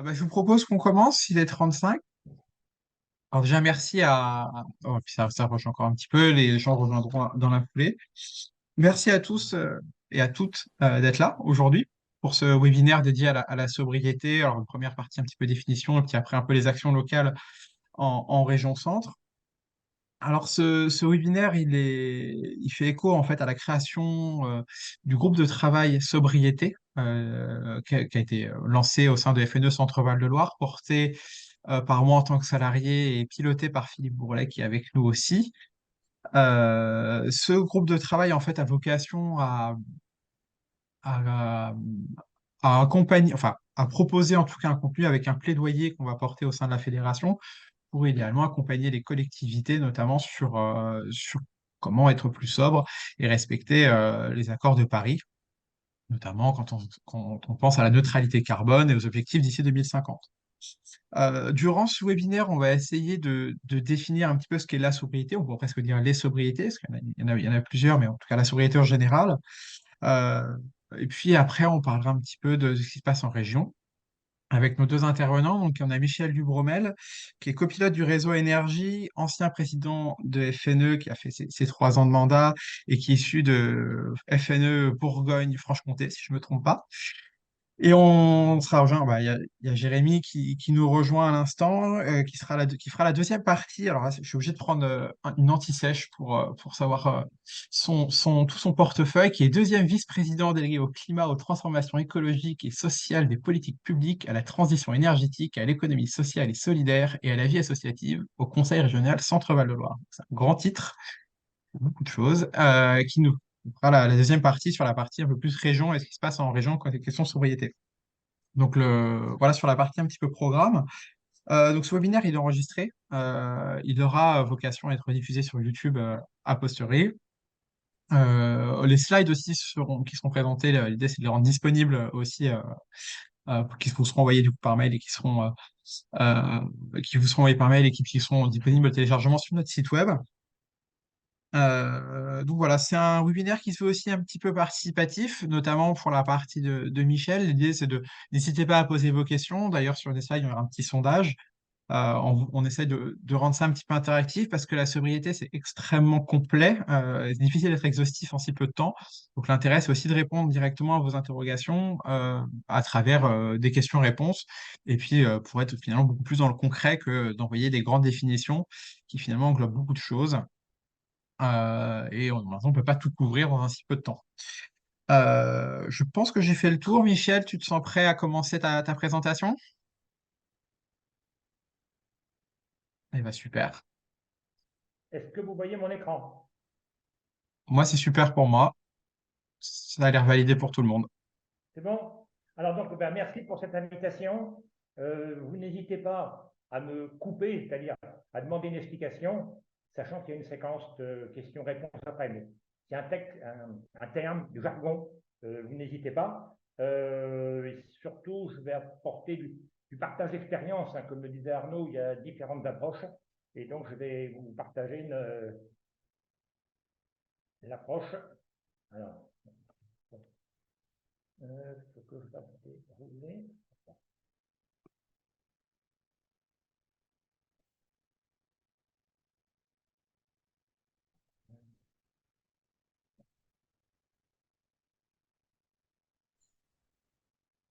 Je vous propose qu'on commence, il est 35. Alors déjà, merci Oh, puis ça approche encore un petit peu, les gens rejoindront dans la foulée. Merci à tous et à toutes d'être là aujourd'hui pour ce webinaire dédié à la sobriété. Alors, une première partie un petit peu définition, et puis après un peu les actions locales en région centre. Alors, ce webinaire, il fait écho en fait à la création du groupe de travail sobriété qui a été lancé au sein de FNE Centre Val de Loire, porté par moi en tant que salarié et piloté par Philippe Bourlet qui est avec nous aussi. Ce groupe de travail en fait a vocation à, à accompagner, enfin à proposer en tout cas un contenu avec un plaidoyer qu'on va porter au sein de la fédération pour idéalement accompagner les collectivités, notamment sur comment être plus sobre et respecter les accords de Paris, notamment quand on pense à la neutralité carbone et aux objectifs d'ici 2050. Durant ce webinaire, on va essayer de définir un petit peu ce qu'est la sobriété, on pourrait presque dire les sobriétés, parce qu'il y en a plusieurs, mais en tout cas la sobriété en général. Euh, et puis après, on parlera un petit peu de ce qui se passe en région avec nos deux intervenants. Donc, on a Michel Dubromel, qui est copilote du réseau énergie, ancien président de FNE, qui a fait ses 3 ans de mandat et qui est issu de FNE Bourgogne-Franche-Comté, si je ne me trompe pas. Et on sera rejoint, il y a Jérémy qui nous rejoint à l'instant, qui fera la deuxième partie. Alors là, je suis obligé de prendre une anti-sèche pour savoir tout son portefeuille, qui est deuxième vice-président délégué au climat, aux transformations écologiques et sociales des politiques publiques, à la transition énergétique, à l'économie sociale et solidaire et à la vie associative au Conseil régional Centre-Val de Loire. C'est un grand titre, beaucoup de choses, qui nous fera la deuxième partie sur la partie un peu plus région et ce qui se passe en région quand il est question de sobriété. Donc voilà sur la partie un petit peu programme. Donc ce webinaire, il est enregistré. Il aura vocation à être diffusé sur YouTube a posteriori. Les slides aussi qui seront présentés, l'idée c'est de les rendre disponibles aussi, qui vous seront envoyés du coup par mail et qui vous seront envoyés par mail et qui seront disponibles au téléchargement sur notre site web. Donc voilà, c'est un webinaire qui se fait aussi un petit peu participatif, notamment pour la partie de Michel. L'idée, c'est de n'hésitez pas à poser vos questions. D'ailleurs, sur les slides, il y aura un petit sondage. On essaie de rendre ça un petit peu interactif parce que la sobriété, c'est extrêmement complet. C'est difficile d'être exhaustif en si peu de temps. Donc l'intérêt, c'est aussi de répondre directement à vos interrogations à travers des questions-réponses. Et puis, pour être finalement beaucoup plus dans le concret que d'envoyer des grandes définitions qui finalement englobent beaucoup de choses. Maintenant, on ne peut pas tout couvrir en un si peu de temps. Je pense que j'ai fait le tour. Michel, tu te sens prêt à commencer ta présentation? Eh bien, super. Est-ce que vous voyez mon écran? Moi, c'est super pour moi. Ça a l'air validé pour tout le monde. C'est bon? Alors donc, ben, merci pour cette invitation. Vous n'hésitez pas à me couper, c'est-à-dire à demander une explication, sachant qu'il y a une séquence de questions-réponses après. Mais s'il y a un terme, du jargon, vous n'hésitez pas. Et surtout, je vais apporter du partage d'expérience. Hein. Comme le disait Arnaud, il y a différentes approches. Et donc, je vais vous partager l'approche. Alors, faut que je fasse rouler.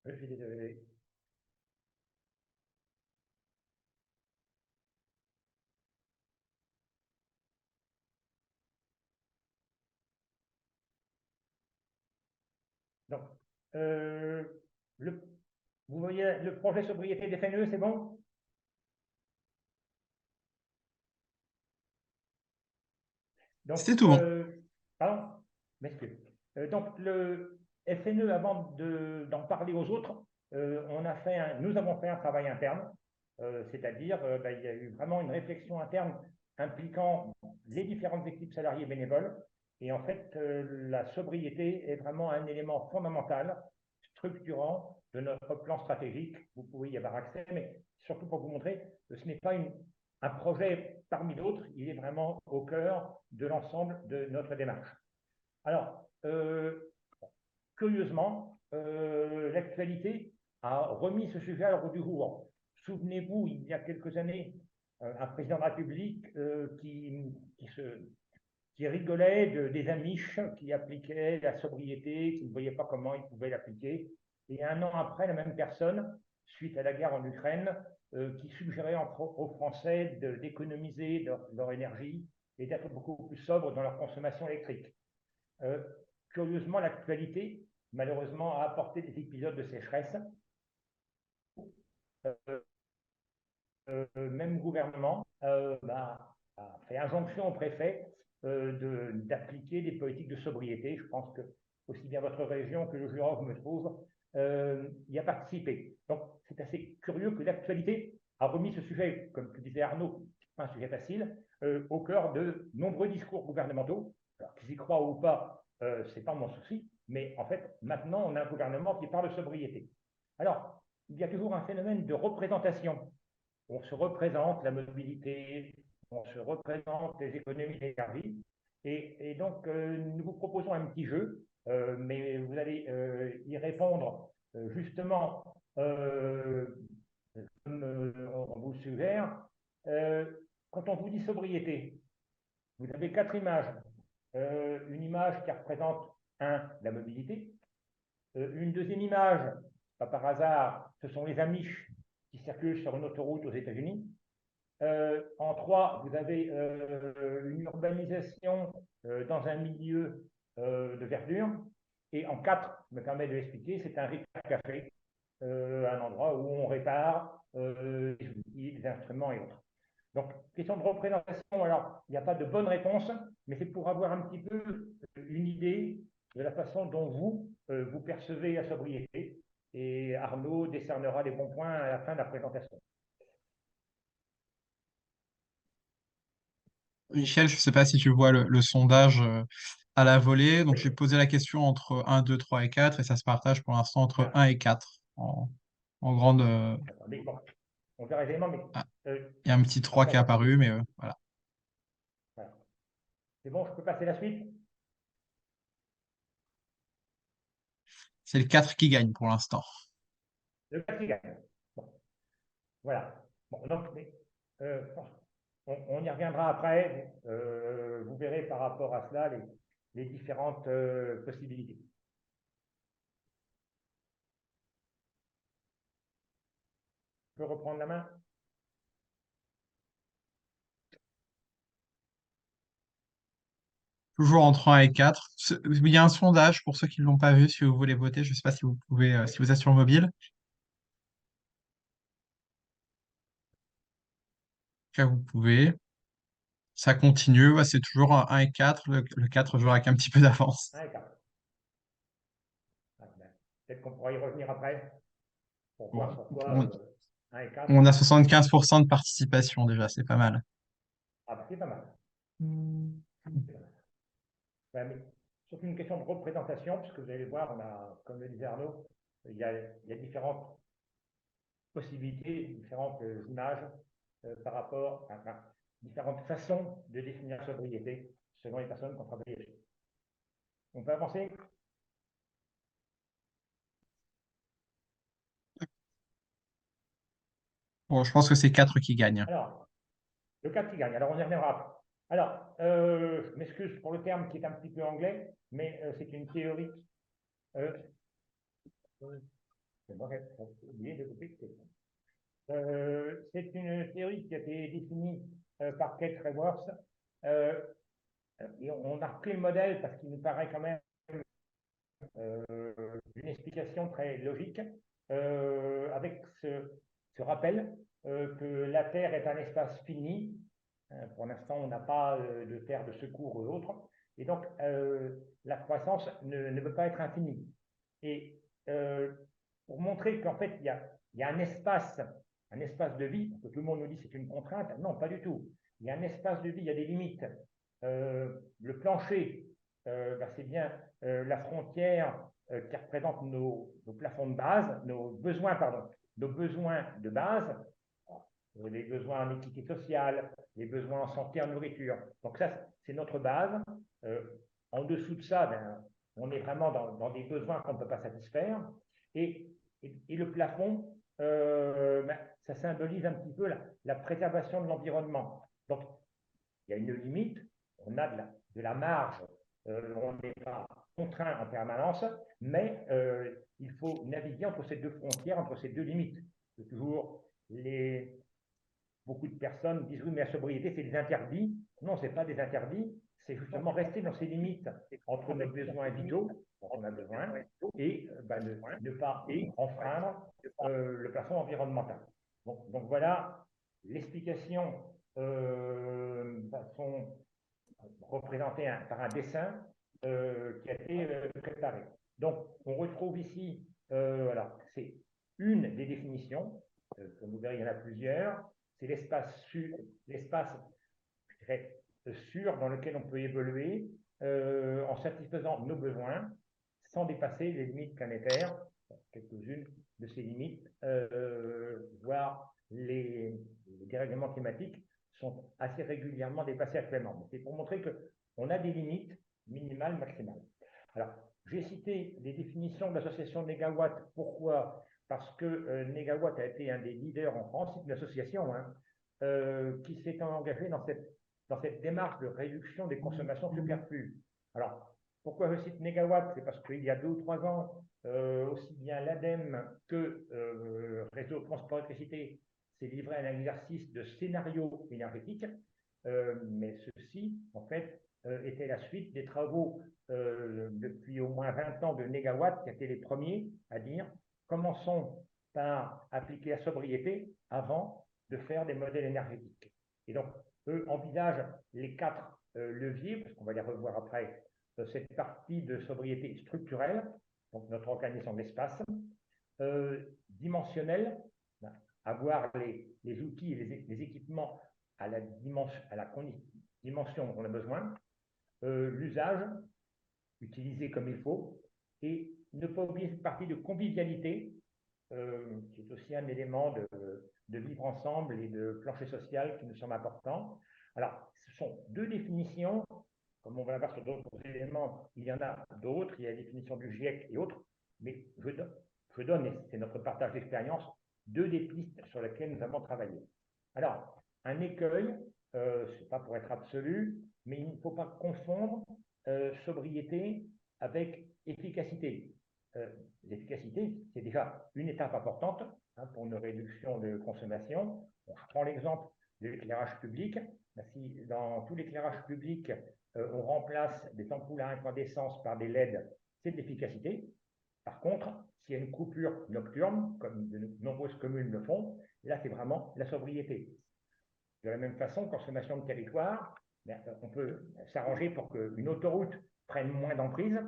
Je suis désolé. Donc, euh, le, vous voyez le projet sobriété des FNE, c'est bon? Donc, C'était tout bon. pardon, m'excuse. Donc, le FNE, avant d'en parler aux autres, nous avons fait un travail interne, c'est-à-dire ben, il y a eu vraiment une réflexion interne impliquant les différentes équipes salariées bénévoles. Et en fait, la sobriété est vraiment un élément fondamental, structurant de notre plan stratégique. Vous pouvez y avoir accès, mais surtout pour vous montrer que ce n'est pas un projet parmi d'autres, il est vraiment au cœur de l'ensemble de notre démarche. Alors, curieusement, l'actualité a remis ce sujet à l'ordre du jour. Souvenez-vous, il y a quelques années, un président de la République qui rigolait des Amish qui appliquaient la sobriété, qui ne voyaient pas comment ils pouvaient l'appliquer. Et un an après, la même personne, suite à la guerre en Ukraine, qui suggérait aux Français d'économiser leur énergie et d'être beaucoup plus sobres dans leur consommation électrique. Euh, Curieusement, l'actualité, malheureusement, a apporté des épisodes de sécheresse. Euh, Même gouvernement a fait injonction au préfet d'appliquer des politiques de sobriété. Je pense que aussi bien votre région que le Jura où je me trouve y a participé. Donc c'est assez curieux que l'actualité a remis ce sujet, comme le disait Arnaud, pas un sujet facile, au cœur de nombreux discours gouvernementaux. Alors qu'ils y croient ou pas, ce n'est pas mon souci, mais en fait, maintenant, on a un gouvernement qui parle de sobriété. Alors, il y a toujours un phénomène de représentation. On se représente la mobilité, on se représente les économies d'énergie. Et donc, nous vous proposons un petit jeu, mais vous allez y répondre justement comme on vous suggère. Euh, Quand on vous dit sobriété, vous avez quatre images. Une image qui représente, la mobilité. Une deuxième image, pas par hasard, ce sont les Amish qui circulent sur une autoroute aux États-Unis. En 3, vous avez une urbanisation dans un milieu de verdure. Et en 4, je me permets de l'expliquer, c'est un repair café, un endroit où on répare des outils, des instruments et autres. Donc, question de représentation, alors, il n'y a pas de bonne réponse, mais c'est pour avoir un petit peu une idée de la façon dont vous percevez la sobriété. Et Arnaud décernera les bons points à la fin de la présentation. Michel, je ne sais pas si tu vois le sondage à la volée. Donc, j'ai posé la question entre 1, 2, 3 et 4 et ça se partage pour l'instant entre Voilà. 1 et 4 en grande. Attendez, bon, on verra les éléments, mais Ah, euh, il y a un petit on 3 qui est passe à la suite. apparu, mais voilà. Voilà. C'est bon, je peux passer à la suite. C'est le 4 qui gagne pour l'instant. Le 4 qui gagne. Bon, voilà. Bon, donc, on y reviendra après. Vous verrez par rapport à cela les différentes possibilités. Je peux reprendre la main? Toujours entre 1 et 4. Il y a un sondage pour ceux qui ne l'ont pas vu, si vous voulez voter. Je ne sais pas si vous pouvez, Oui. si vous êtes sur mobile. Là, vous pouvez. Ça continue. Ouais, c'est toujours un et 4. Le 4 jouera avec un petit peu d'avance. 1 et 4. Ah, ben, peut-être qu'on pourra y revenir après pour voir Bon, pourquoi on, 1 et 4. on a 75% de participation déjà, c'est pas mal. Ah, ben, c'est pas mal. C'est pas mal. Ouais, mais surtout une question de représentation, puisque vous allez voir, comme le disait Arnaud, il y a différentes possibilités, différentes images par rapport à différentes façons de définir la sobriété selon les personnes qui ont travaillé dessus. On peut avancer? Bon, je pense que c'est 4 qui gagnent. Alors, le 4 qui gagne. Alors, on y reviendra après. Alors, je m'excuse pour le terme qui est un petit peu anglais, mais c'est une théorie. Euh, j'ai oublié de couper. C'est une théorie qui a été définie par Kate Raworth. Euh, et on a repris le modèle parce qu'il nous paraît quand même une explication très logique, avec ce rappel que la Terre est un espace fini. Pour l'instant, on n'a pas de terre de secours ou autre. Et donc, la croissance ne peut pas être infinie. Et pour montrer qu'en fait, il y a un espace de vie, que tout le monde nous dit c'est une contrainte. Non, pas du tout. Il y a un espace de vie, il y a des limites. Le plancher, c'est bien la frontière qui représente nos plafonds de base, nos besoins, pardon, nos besoins de base, les besoins en équité sociale, les besoins en santé, en nourriture. Donc ça, c'est notre base. Euh, En dessous de ça, on est vraiment dans des besoins qu'on ne peut pas satisfaire. Et Et le plafond, ben, ça symbolise un petit peu la préservation de l'environnement. Donc, il y a une limite, on a de la marge, on n'est pas contraint en permanence, mais il faut naviguer entre ces deux frontières, entre ces deux limites. Toujours beaucoup de personnes disent oui, mais la sobriété, c'est des interdits. Non, ce n'est pas des interdits, c'est justement rester dans ces limites entre nos besoins vitaux, dont on a besoin, et ben, ne pas enfreindre le plafond environnemental. Donc voilà l'explication sont représentées par un dessin qui a été préparé. Donc on retrouve ici, alors c'est une des définitions, comme vous verrez, il y en a plusieurs, c'est l'espace sûr dans lequel on peut évoluer en satisfaisant nos besoins sans dépasser les limites planétaires, quelques-unes de ces limites, voire les dérèglements climatiques sont assez régulièrement dépassés actuellement. C'est pour montrer qu'on a des limites minimales, maximales. Alors, j'ai cité les définitions de l'association Négawatt. Pourquoi? Parce que Négawatt a été un des leaders en France, c'est une association qui s'est engagée dans cette démarche de réduction des consommations superflues. Alors, pourquoi je cite Négawatt? C'est parce qu'il y a 2 ou 3 ans, aussi bien l'ADEME que Réseau Transport Électricité s'est livré à un exercice de scénario énergétique, mais ceci, en fait, était la suite des travaux depuis au moins 20 ans de Négawatt, qui étaient les premiers à dire commençons par appliquer la sobriété avant de faire des modèles énergétiques. Et donc, eux envisagent les 4 leviers, parce qu'on va les revoir après, cette partie de sobriété structurelle, donc notre organisation de l'espace, dimensionnelle, avoir les outils et les équipements à la dimension dont on a besoin, l'usage, utilisé comme il faut, et ne pas oublier cette partie de convivialité, qui est aussi un élément de vivre ensemble et de plancher social qui nous semble important. Alors, ce sont 2 définitions, comme on va voir sur d'autres éléments, il y en a d'autres, il y a la définition du GIEC et autres, mais je donne, et c'est notre partage d'expérience, 2 des pistes sur lesquelles nous avons travaillé. Alors, un écueil, ce n'est pas pour être absolu, mais il ne faut pas confondre sobriété avec efficacité. L'efficacité, c'est déjà une étape importante pour une réduction de consommation. Bon, je prends l'exemple de l'éclairage public. Si dans tout l'éclairage public, on remplace des ampoules à incandescence par des LED, c'est de l'efficacité. Par contre, s'il y a une coupure nocturne, comme de nombreuses communes le font, là, c'est vraiment la sobriété. De la même façon, consommation de territoire, on peut s'arranger pour qu'une autoroute prenne moins d'emprise.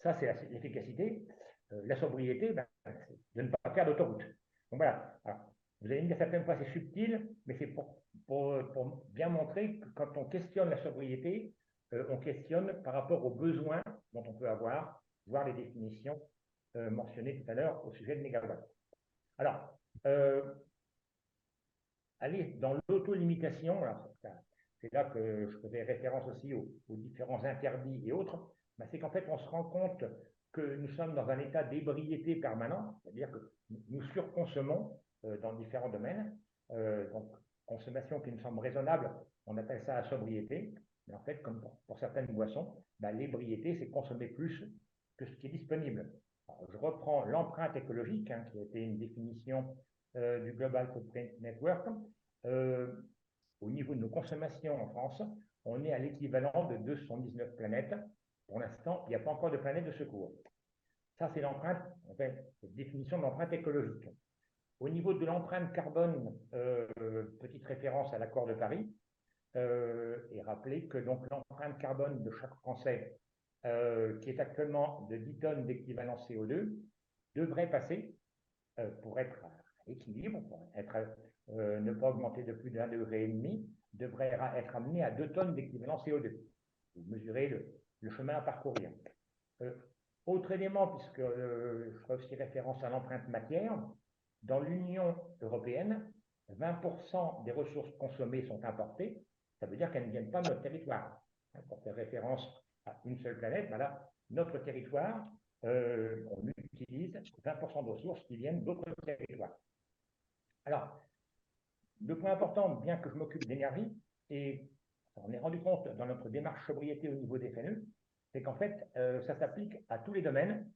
Ça, c'est l'efficacité. La sobriété, c'est de ne pas faire d'autoroute. Donc voilà. Alors, vous allez me dire certaines fois c'est subtil, mais c'est pour bien montrer que quand on questionne la sobriété, on questionne par rapport aux besoins dont on peut avoir, voir les définitions mentionnées tout à l'heure au sujet de mégawatt. Alors, aller dans l'auto-limitation, c'est là que je faisais référence aussi aux différents interdits et autres, c'est qu'en fait, on se rend compte que nous sommes dans un état d'ébriété permanent, c'est-à-dire que nous surconsommons dans différents domaines. Donc, consommation qui nous semble raisonnable, on appelle ça la sobriété. Mais en fait, comme pour certaines boissons, l'ébriété, c'est consommer plus que ce qui est disponible. Alors, je reprends l'empreinte écologique, qui a été une définition du Global Footprint Network. Au niveau de nos consommations en France, on est à l'équivalent de 219 planètes. Pour l'instant, il n'y a pas encore de planète de secours. Ça, c'est l'empreinte, en fait, définition de l'empreinte écologique. Au niveau de l'empreinte carbone, petite référence à l'accord de Paris, et rappeler que l'empreinte carbone de chaque Français, qui est actuellement de 10 tonnes d'équivalent CO2, devrait passer, pour être à équilibre, pour ne pas augmenter de plus d'1,5 degré, devrait être amené à 2 tonnes d'équivalent CO2. Vous mesurez le chemin à parcourir. Autre élément, puisque je ferai aussi référence à l'empreinte matière, dans l'Union européenne, 20% des ressources consommées sont importées. Ça veut dire qu'elles ne viennent pas de notre territoire. Pour faire référence à une seule planète, voilà, notre territoire, on utilise 20% de ressources qui viennent d'autres territoires. Alors, le point important, bien que je m'occupe d'énergie, et on est rendu compte dans notre démarche sobriété au niveau des FNE, c'est qu'en fait, ça s'applique à tous les domaines.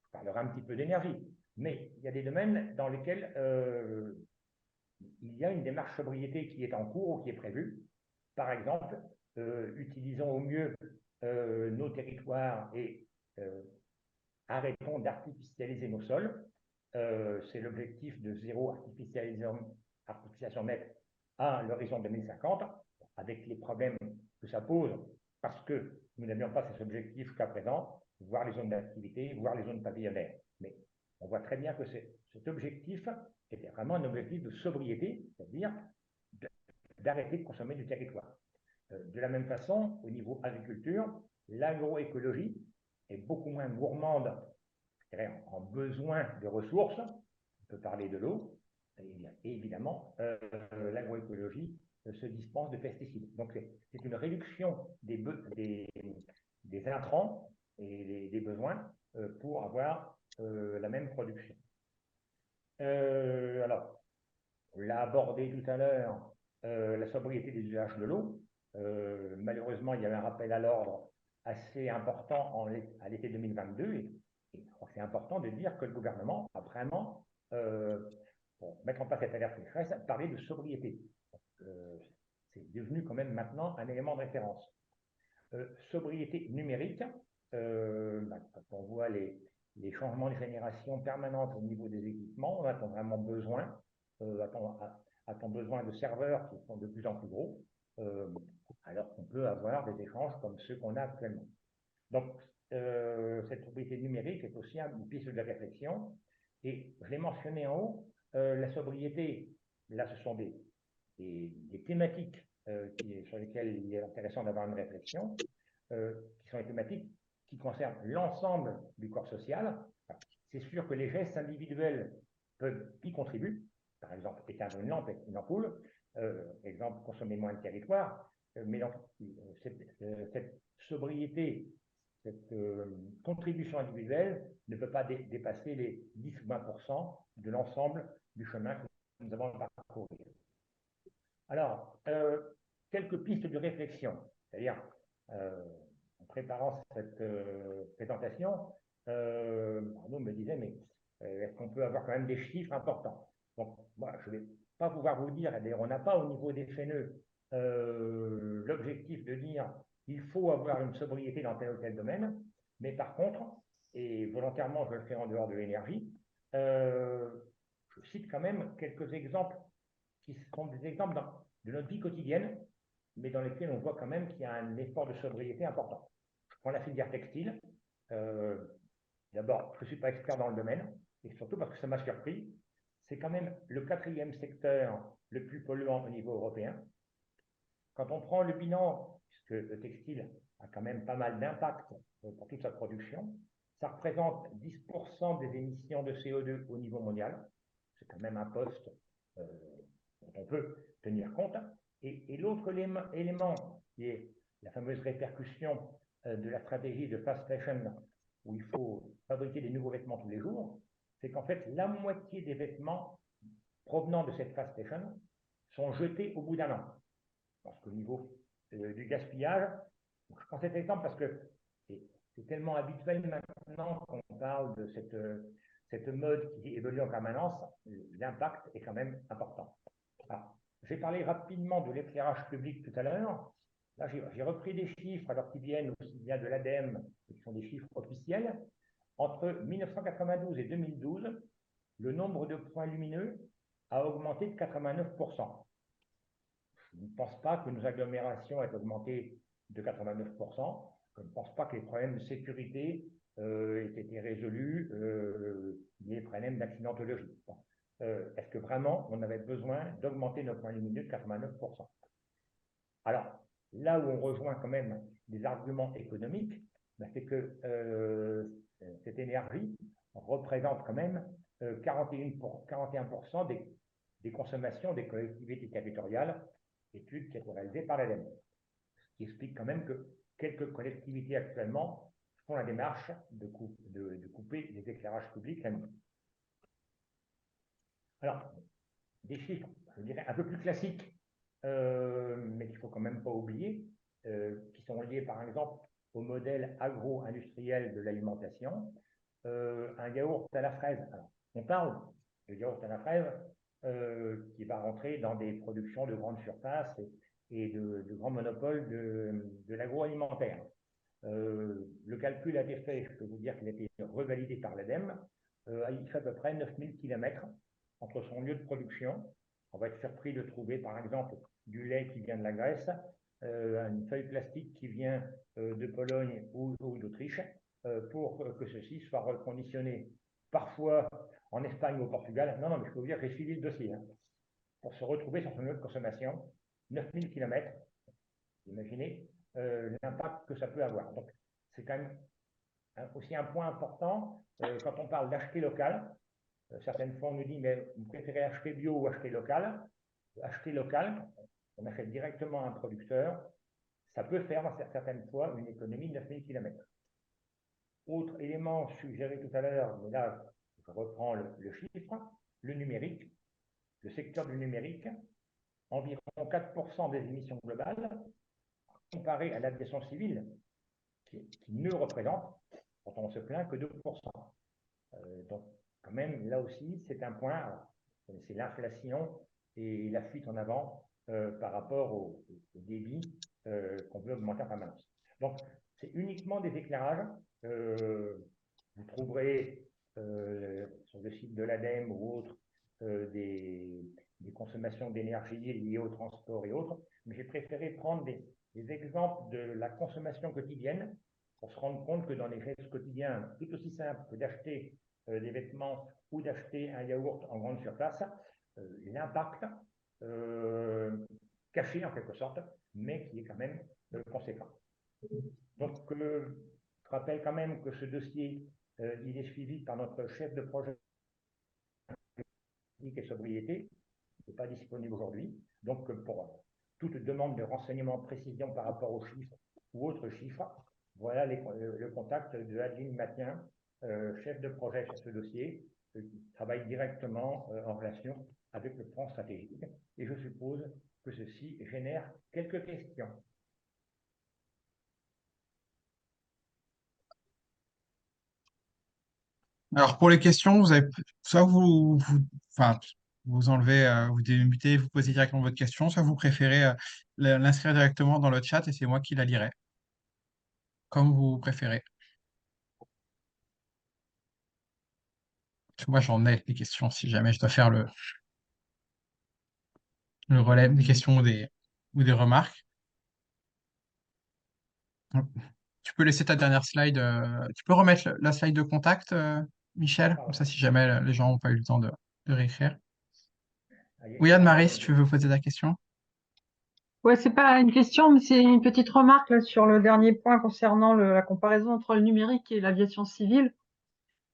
Je parlerai un petit peu d'énergie, mais il y a des domaines dans lesquels il y a une démarche sobriété qui est en cours ou qui est prévue. Par exemple, utilisons au mieux nos territoires et arrêtons d'artificialiser nos sols. C'est l'objectif de zéro artificialisation nette à l'horizon 2050, avec les problèmes que ça pose, parce que nous n'avions pas ces objectifs jusqu'à présent, voir les zones d'activité, voir les zones pavillonnaires. Mais on voit très bien que cet objectif était vraiment un objectif de sobriété, c'est-à-dire d'arrêter de consommer du territoire. De la même façon, au niveau agriculture, l'agroécologie est beaucoup moins gourmande en besoin de ressources. On peut parler de l'eau, et évidemment, l'agroécologie se dispense de pesticides. Donc, c'est une réduction des intrants et des besoins pour avoir la même production. Alors, on l'a abordé tout à l'heure, la sobriété des usages de l'eau. Malheureusement, il y avait un rappel à l'ordre assez important à l'été 2022. Et c'est important de dire que le gouvernement a vraiment, pour mettre en place cette alerte sécheresse, parlé de sobriété. C'est devenu quand même maintenant un élément de référence. Sobriété numérique, quand on voit les changements de génération permanents au niveau des équipements, on a vraiment besoin, a-t-on besoin de serveurs qui sont de plus en plus gros, alors qu'on peut avoir des échanges comme ceux qu'on a actuellement. Donc, cette sobriété numérique est aussi une piste de réflexion. Et je l'ai mentionné en haut, la sobriété, là, ce sont des thématiques sur lesquelles il est intéressant d'avoir une réflexion, qui sont des thématiques qui concernent l'ensemble du corps social. C'est sûr que les gestes individuels peuvent y contribuer. Par exemple, éteindre une lampe et une ampoule. Exemple, consommer moins de territoire. Mais donc, cette sobriété, cette contribution individuelle ne peut pas dépasser les 10 ou 20% de l'ensemble du chemin que nous avons à parcourir. Alors, quelques pistes de réflexion. C'est-à-dire, en préparant cette présentation, Arnaud me disait, mais est-ce qu'on peut avoir quand même des chiffres importants? Donc, moi, je ne vais pas pouvoir vous dire, et d'ailleurs, on n'a pas au niveau des FNE l'objectif de dire il faut avoir une sobriété dans tel ou tel domaine, mais par contre, et volontairement je le fais en dehors de l'énergie, je cite quand même quelques exemples qui sont des exemples de notre vie quotidienne, mais dans lesquels on voit quand même qu'il y a un effort de sobriété important. Je prends la filière textile. D'abord, je ne suis pas expert dans le domaine, et surtout parce que ça m'a surpris. C'est quand même le 4e secteur le plus polluant au niveau européen. Quand on prend le bilan, puisque le textile a quand même pas mal d'impact pour toute sa production, ça représente 10% des émissions de CO2 au niveau mondial. C'est quand même un poste dont on peut tenir compte. Et l'autre élément, qui est la fameuse répercussion de la stratégie de fast fashion, où il faut fabriquer des nouveaux vêtements tous les jours, c'est qu'en fait, la moitié des vêtements provenant de cette fast fashion sont jetés au bout d'un an. Parce qu'au niveau du gaspillage, je prends cet exemple parce que c'est tellement habituel maintenant qu'on parle de cette mode qui évolue en permanence, l'impact est quand même important. J'ai parlé rapidement de l'éclairage public tout à l'heure. Là, j'ai repris des chiffres, alors qui viennent aussi bien de l'ADEME, qui sont des chiffres officiels. Entre 1992 et 2012, le nombre de points lumineux a augmenté de 89%. Je ne pense pas que nos agglomérations aient augmenté de 89%. Je ne pense pas que les problèmes de sécurité aient été résolus, les problèmes d'accidentologie. Est-ce que vraiment on avait besoin d'augmenter nos points lumineux de 89%? Alors, là où on rejoint quand même des arguments économiques, c'est que cette énergie représente quand même 41% des consommations des collectivités territoriales, étude qui a été réalisée par l'ADEME. Ce qui explique quand même que quelques collectivités actuellement font la démarche de couper les éclairages publics la nuit. Alors, des chiffres, je dirais, un peu plus classiques, mais qu'il ne faut quand même pas oublier, qui sont liés par exemple au modèle agro-industriel de l'alimentation. Un yaourt à la fraise, alors, on parle de yaourt à la fraise qui va rentrer dans des productions de grandes surfaces et de grands monopoles de l'agroalimentaire. Le calcul a été fait, je peux vous dire qu'il a été revalidé par l'ADEME. Il fait à peu près 9000 km entre son lieu de production. On va être surpris de trouver, par exemple, du lait qui vient de la Grèce, une feuille plastique qui vient de Pologne ou d'Autriche, pour que ceci soit reconditionné parfois en Espagne ou au Portugal. Non, mais je peux vous dire que j'ai suivi le dossier. Pour se retrouver sur son lieu de consommation, 9000 km, imaginez l'impact que ça peut avoir. Donc, c'est quand même aussi un point important quand on parle d'acheter local. Certaines fois, on nous dit, mais vous préférez acheter bio ou acheter local? Acheter local, on achète directement à un producteur, ça peut faire certaines fois une économie de 9000 km. Autre élément suggéré tout à l'heure, mais là, je reprends le chiffre, le numérique, le secteur du numérique, environ 4% des émissions globales, comparé à l'aviation civile, qui ne représente, quand on se plaint, que 2%. Donc, quand même, là aussi, c'est un point, c'est l'inflation et la fuite en avant par rapport au débit qu'on veut augmenter en permanence. Donc, c'est uniquement des éclairages. Vous trouverez sur le site de l'ADEME ou autre des consommations d'énergie liées au transport et autres, mais j'ai préféré prendre des exemples de la consommation quotidienne pour se rendre compte que dans les gestes quotidiens, tout aussi simple que d'acheter des vêtements ou d'acheter un yaourt en grande surface, l'impact caché en quelque sorte, mais qui est quand même conséquent. Donc, je rappelle quand même que ce dossier, il est suivi par notre chef de projet et sobriété, qui n'est pas disponible aujourd'hui. Donc, pour toute demande de renseignements de précision par rapport aux chiffres ou autres chiffres, voilà le contact de Adeline Matien, chef de projet sur ce dossier, qui travaille directement en relation avec le plan stratégique. Et je suppose que ceci génère quelques questions. Alors, pour les questions, vous avez, soit enfin, vous enlevez, vous démutez, vous posez directement votre question, soit vous préférez l'inscrire directement dans le chat et c'est moi qui la lirai, comme vous préférez. Parce que moi, j'en ai des questions si jamais je dois faire le relais des questions ou des remarques. Tu peux laisser ta dernière slide. Tu peux remettre la slide de contact, Michel, comme ça, si jamais les gens n'ont pas eu le temps de réécrire. Oui, Anne-Marie, si tu veux poser ta question. Ouais, c'est pas une question, mais c'est une petite remarque là, sur le dernier point concernant la comparaison entre le numérique et l'aviation civile.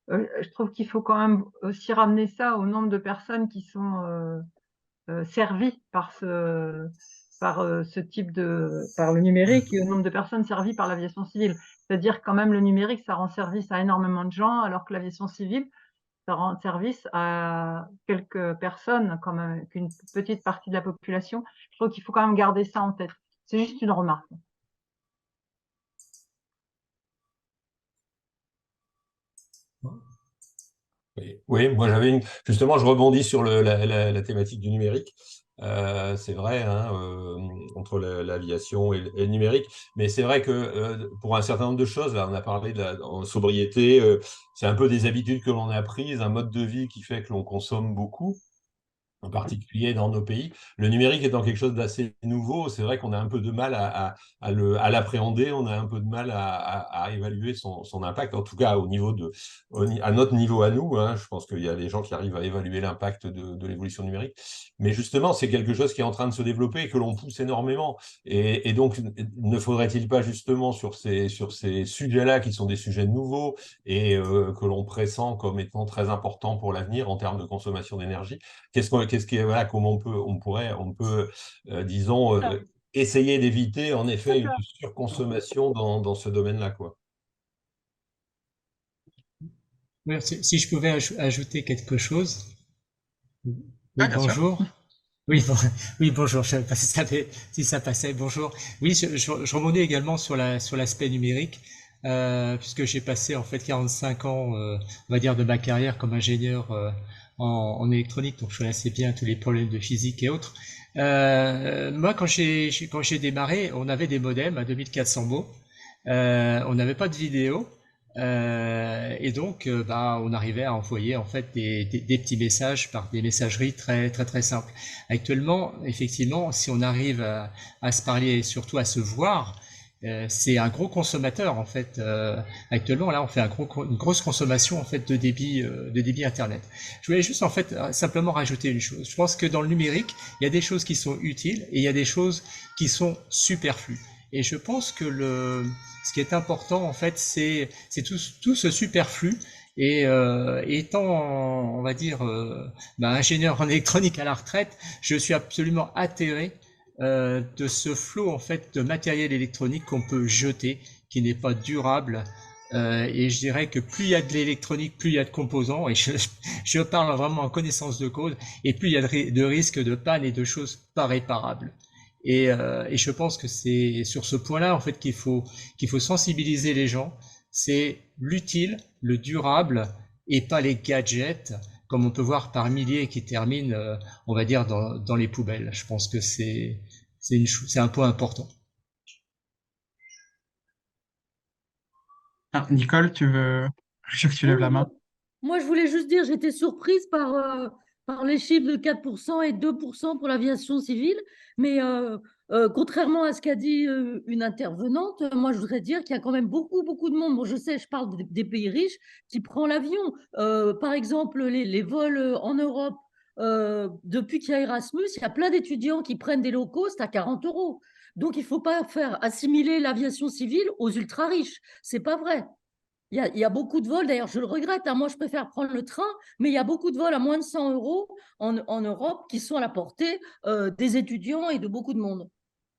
Je trouve qu'il faut quand même aussi ramener ça au nombre de personnes qui sont servies par ce type par le numérique et au nombre de personnes servies par l'aviation civile. C'est-à-dire quand même le numérique, ça rend service à énormément de gens, alors que l'aviation civile, ça rend service à quelques personnes, quand même, qu'une petite partie de la population. Je trouve qu'il faut quand même garder ça en tête. C'est juste une remarque. Oui, moi justement, je rebondis sur la thématique du numérique. C'est vrai, hein, entre l'aviation et le numérique, mais c'est vrai que pour un certain nombre de choses, là, on a parlé en sobriété, c'est un peu des habitudes que l'on a prises, un mode de vie qui fait que l'on consomme beaucoup, en particulier dans nos pays. Le numérique étant quelque chose d'assez nouveau, c'est vrai qu'on a un peu de mal à l'appréhender, on a un peu de mal à évaluer son impact, en tout cas à notre niveau à nous. Hein. Je pense qu'il y a des gens qui arrivent à évaluer l'impact de l'évolution numérique. Mais justement, c'est quelque chose qui est en train de se développer et que l'on pousse énormément. Et donc, ne faudrait-il pas justement sur ces sujets-là, qui sont des sujets nouveaux et que l'on pressent comme étant très importants pour l'avenir en termes de consommation d'énergie, voilà, comment on peut, disons, essayer d'éviter en effet une surconsommation dans ce domaine-là, quoi. Oui, si je pouvais ajouter quelque chose. Ah, Oui, bien sûr. bonjour. Oui, oui, bonjour. Je ne sais pas si ça passait. Bonjour. Oui, je rebondis également sur l'aspect numérique, puisque j'ai passé en fait 45 ans, on va dire, de ma carrière comme ingénieur en électronique, donc je connais assez bien tous les problèmes de physique et autres. Moi, quand j'ai démarré, on avait des modems à 2400 mots. On n'avait pas de vidéo. Et donc, bah, on arrivait à envoyer en fait des petits messages par des messageries très très très simples. Actuellement, effectivement, si on arrive à se parler et surtout à se voir, c'est un gros consommateur en fait. Actuellement, là, on fait une grosse consommation en fait de débit internet. Je voulais juste en fait simplement rajouter une chose. Je pense que dans le numérique, il y a des choses qui sont utiles et il y a des choses qui sont superflues. Et je pense que ce qui est important en fait, c'est tout ce superflu. Et étant, on va dire, bah, ingénieur en électronique à la retraite, je suis absolument atterré de ce flot en fait de matériel électronique qu'on peut jeter, qui n'est pas durable. Et je dirais que plus il y a de l'électronique, plus il y a de composants, et je parle vraiment en connaissance de cause, et plus il y a de risques de panne et de choses pas réparables. Et je pense que c'est sur ce point-là en fait qu'il faut sensibiliser les gens. C'est l'utile, le durable, et pas les gadgets comme on peut voir par milliers qui terminent, on va dire, dans les poubelles. Je pense que c'est un point important. Ah, Nicole, je veux que tu lèves la Oui, main. moi, je voulais juste dire, j'étais surprise par les chiffres de 4% et 2% pour l'aviation civile. Mais contrairement à ce qu'a dit une intervenante, moi, je voudrais dire qu'il y a quand même beaucoup, beaucoup de monde. Bon, je sais, je parle des pays riches qui prend l'avion. Par exemple, les vols en Europe, depuis qu'il y a Erasmus, il y a plein d'étudiants qui prennent des low cost à 40 euros. Donc, il ne faut pas faire assimiler l'aviation civile aux ultra riches. C'est pas vrai. Il y a beaucoup de vols, d'ailleurs, je le regrette, hein, moi je préfère prendre le train, mais il y a beaucoup de vols à moins de 100 euros en Europe qui sont à la portée des étudiants et de beaucoup de monde.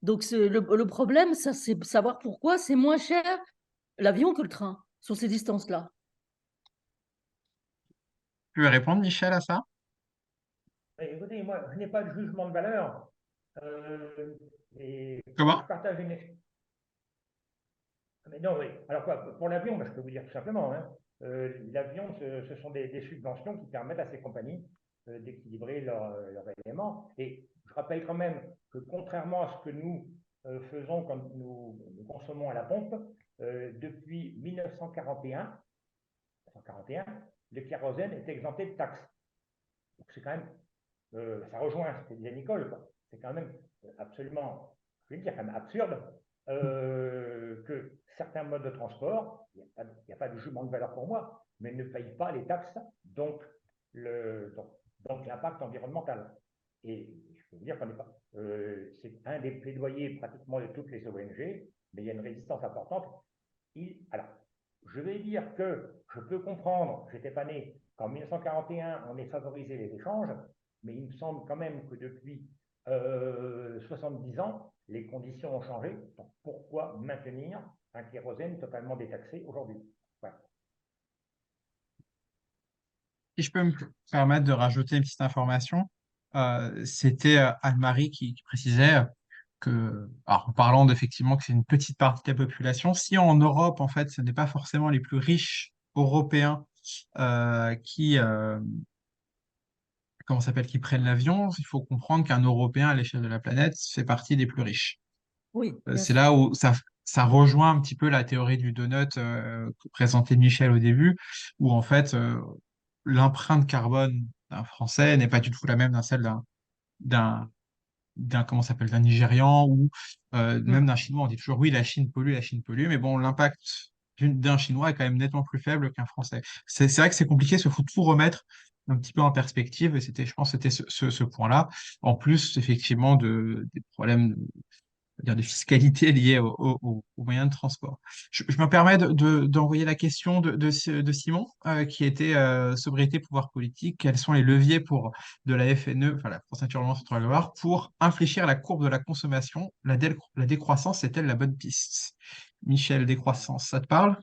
Donc le problème, ça, c'est savoir pourquoi c'est moins cher l'avion que le train sur ces distances-là. Tu veux répondre, Michel, à ça? Écoutez, moi, je n'ai pas de jugement de valeur. euh, et je Comment? partage une. Mais non, oui. Alors quoi, pour l'avion, je peux vous dire tout simplement, hein, l'avion, ce sont des subventions qui permettent à ces compagnies d'équilibrer leur élément. Et je rappelle quand même que contrairement à ce que nous faisons quand nous consommons à la pompe, depuis 1941, le kérosène est exempté de taxes. Donc c'est quand même, ça rejoint ce que disait Nicole, quoi. C'est quand même absolument, je vais dire, quand même absurde que certains modes de transport, il n'y a pas de jugement de valeur pour moi, mais ne payent pas les taxes, donc l'impact environnemental. Et je peux vous dire qu'on n'est pas. C'est un des plaidoyers pratiquement de toutes les ONG, mais il y a une résistance importante. Alors, je vais dire que je peux comprendre, j'étais pas né, qu'en 1941, on ait favorisé les échanges, mais il me semble quand même que depuis 70 ans, les conditions ont changé. Donc pourquoi maintenir un kérosène totalement détaxé aujourd'hui? Voilà. Si je peux me permettre de rajouter une petite information, c'était Anne-Marie qui précisait que, alors, en parlant d'effectivement que c'est une petite partie de la population, si en Europe, en fait, ce n'est pas forcément les plus riches européens qui, comment ça s'appelle, qui prennent l'avion, il faut comprendre qu'un Européen à l'échelle de la planète fait partie des plus riches. Oui, bien C'est sûr. là où ça rejoint un petit peu la théorie du donut que présentait Michel au début, où en fait, l'empreinte carbone d'un Français n'est pas du tout la même d'un celle d'un, comment ça s'appelle, d'un Nigérian ou Mm. même d'un Chinois. On dit toujours oui, la Chine pollue, mais bon, l'impact d'un Chinois est quand même nettement plus faible qu'un Français. C'est vrai que c'est compliqué, il faut tout remettre un petit peu en perspective, et je pense, que c'était ce point-là. En plus, effectivement, des problèmes de fiscalité liée aux moyens de transport. Je me permets d'envoyer la question de Simon, qui était sobriété, pouvoir politique. Quels sont les leviers de la FNE, enfin la France Nature Centre Loire, pour infléchir la courbe de la consommation? La décroissance est-elle la bonne piste? Michel, décroissance, ça te parle?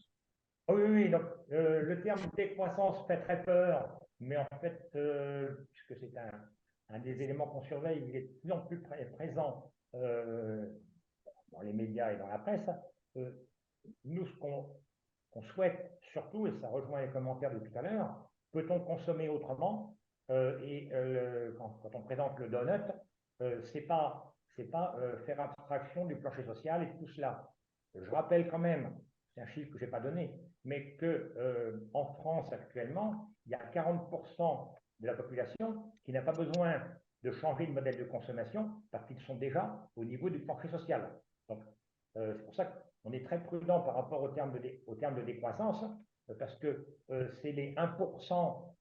Ah oui, oui, donc le terme décroissance fait très peur, mais en fait, puisque c'est un des éléments qu'on surveille, il est de plus en plus présent dans les médias et dans la presse. Euh, Nous, ce qu'on souhaite surtout, et ça rejoint les commentaires de tout à l'heure, peut-on consommer autrement? Quand on présente le donut, c'est pas faire abstraction du plancher social et de tout cela. Je rappelle quand même, c'est un chiffre que je n'ai pas donné, mais que en France actuellement, il y a 40% de la population qui n'a pas besoin de changer de modèle de consommation parce qu'ils sont déjà au niveau du plancher social. Donc, c'est pour ça qu'on est très prudent par rapport au terme de décroissance, parce que c'est les 1%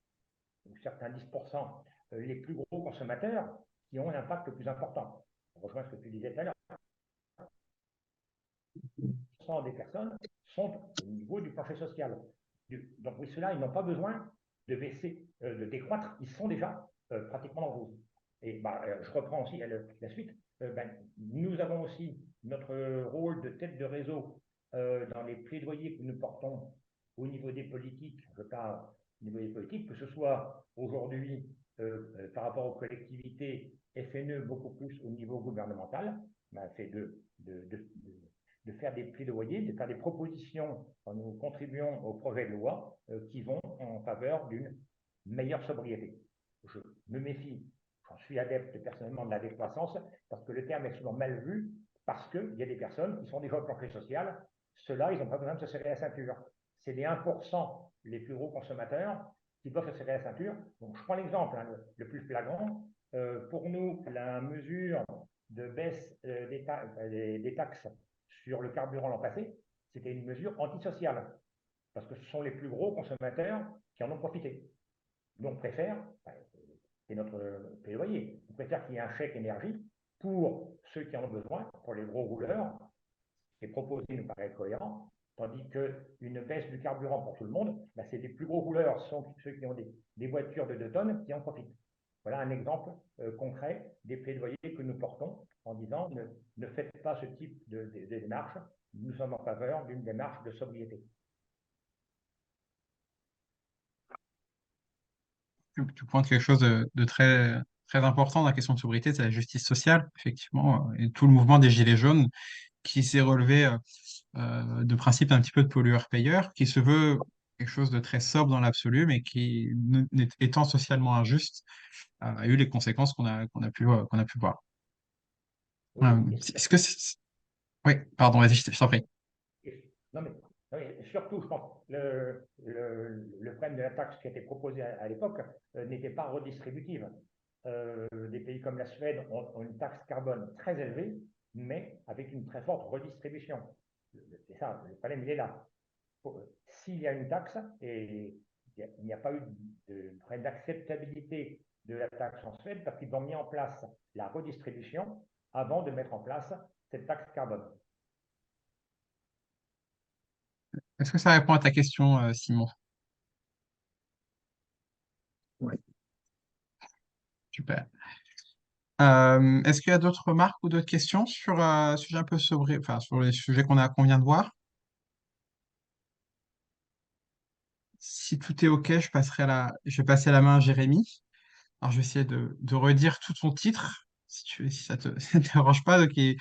ou certains 10% les plus gros consommateurs qui ont l'impact le plus important. On rejoint ce que tu disais tout à l'heure. Des personnes sont au niveau du plancher social. Donc oui, ceux-là, ils n'ont pas besoin de baisser, de décroître, ils sont déjà pratiquement dans le rouge. Et je reprends aussi la suite. Nous avons aussi notre rôle de tête de réseau dans les plaidoyers que nous portons au niveau des politiques, je parle au niveau des politiques, que ce soit aujourd'hui par rapport aux collectivités, FNE beaucoup plus au niveau gouvernemental, c'est de faire des plaidoyers, de faire des propositions quand nous contribuons au projet de loi qui vont en faveur d'une meilleure sobriété. Je me méfie, j'en suis adepte personnellement de la décroissance, parce que le terme est souvent mal vu, parce qu'il y a des personnes qui sont déjà au plancher social, ceux-là, ils n'ont pas besoin de se serrer la ceinture. C'est les 1% les plus gros consommateurs qui doivent se serrer la ceinture. Donc, je prends l'exemple le plus flagrant. Pour nous, la mesure de baisse des taxes sur le carburant l'an passé, c'était une mesure antisociale, parce que ce sont les plus gros consommateurs qui en ont profité. Donc, on préfère, c'est notre plaidoyer, on préfère qu'il y ait un chèque énergie pour ceux qui en ont besoin, pour les gros rouleurs, et proposé nous paraît cohérent, tandis qu'une baisse du carburant pour tout le monde, c'est les plus gros rouleurs, sont ceux qui ont des voitures de 2 tonnes qui en profitent. Voilà un exemple concret des plaidoyers que nous portons en disant ne faites pas ce type de démarche, nous sommes en faveur d'une démarche de sobriété. Tu pointes quelque chose de très, très important dans la question de sobriété, c'est la justice sociale, effectivement, et tout le mouvement des Gilets jaunes qui s'est relevé de principe un petit peu de pollueur-payeur, qui se veut quelque chose de très sobre dans l'absolu, mais qui, étant socialement injuste, a eu les conséquences qu'on a pu voir. Oui, Est-ce que Oui, pardon, vas-y, je t'en prie. non, mais surtout, je pense, le problème de la taxe qui a été proposée à l'époque n'était pas redistributive. Des pays comme la Suède ont une taxe carbone très élevée, mais avec une très forte redistribution. C'est ça, le problème, il est là. S'il y a une taxe, et il n'y a pas eu de problème d'acceptabilité de la taxe en Suède, parce qu'ils ont mis en place la redistribution avant de mettre en place cette taxe carbone. Est-ce que ça répond à ta question, Simon? Ouais. Super. Est-ce qu'il y a d'autres remarques ou d'autres questions sur sujet un peu sobre, enfin, sur les sujets qu'on vient de voir? Si tout est OK, je vais passer la main à Jérémy. Alors, je vais essayer de redire tout son titre, si ça te ça te dérange pas. Donc, il est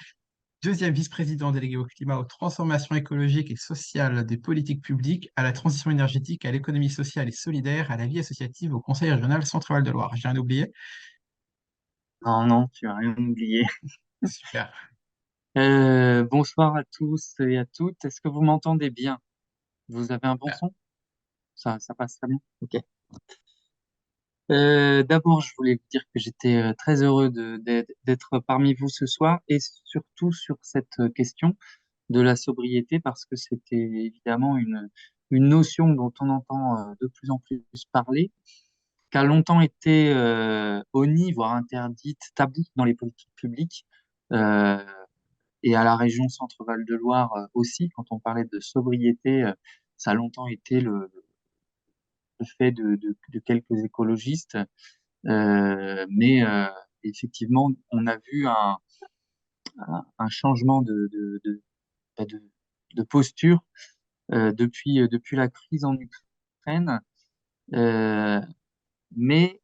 deuxième vice-président délégué au climat, aux transformations écologiques et sociales des politiques publiques, à la transition énergétique, à l'économie sociale et solidaire, à la vie associative au Conseil régional Centre-Val de Loire. J'ai rien oublié? Non, non, tu as rien oublié. Super. Bonsoir à tous et à toutes. Est-ce que vous m'entendez bien? Vous avez un bon Super. son? Ça passe très bien? Ok. D'abord, je voulais vous dire que j'étais très heureux d'être parmi vous ce soir et surtout sur cette question de la sobriété parce que c'était évidemment une notion dont on entend de plus en plus parler, qui a longtemps été honnie, voire interdite, taboue dans les politiques publiques. Euh, et à la région Centre-Val de Loire aussi, quand on parlait de sobriété, ça a longtemps été le fait de quelques écologistes. Mais effectivement, on a vu un changement bah, de posture depuis la crise en Ukraine. Euh, mais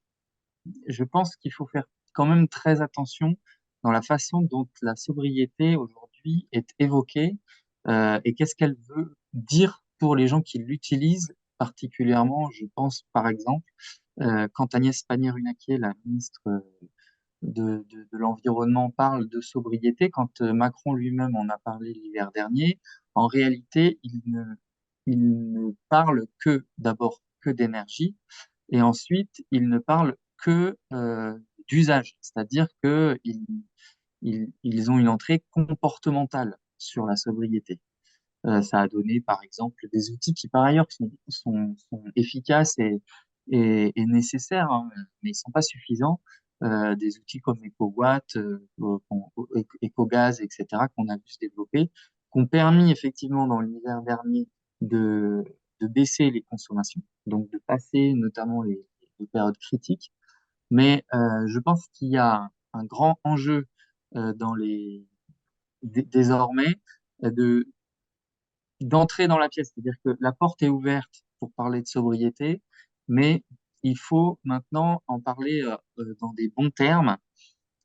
je pense qu'il faut faire quand même très attention dans la façon dont la sobriété aujourd'hui est évoquée et qu'est-ce qu'elle veut dire pour les gens qui l'utilisent particulièrement. Je pense par exemple quand Agnès Pannier-Runacher, la ministre de l'Environnement, parle de sobriété, quand Macron lui-même en a parlé l'hiver dernier, en réalité, il ne parle que d'abord que d'énergie et ensuite il ne parle que d'usage, c'est-à-dire que ils ont une entrée comportementale sur la sobriété. Ça a donné, par exemple, des outils qui, par ailleurs, sont efficaces et nécessaires, hein, mais ils sont pas suffisants. Des outils comme EcoWatt, EcoGaz, etc., qu'on a vu se développer, qui ont permis, effectivement, dans l'hiver dernier, de, de baisser les consommations, donc de passer notamment les périodes critiques. Mais je pense qu'il y a un grand enjeu désormais de d'entrer dans la pièce. C'est-à-dire que la porte est ouverte pour parler de sobriété, mais il faut maintenant en parler dans des bons termes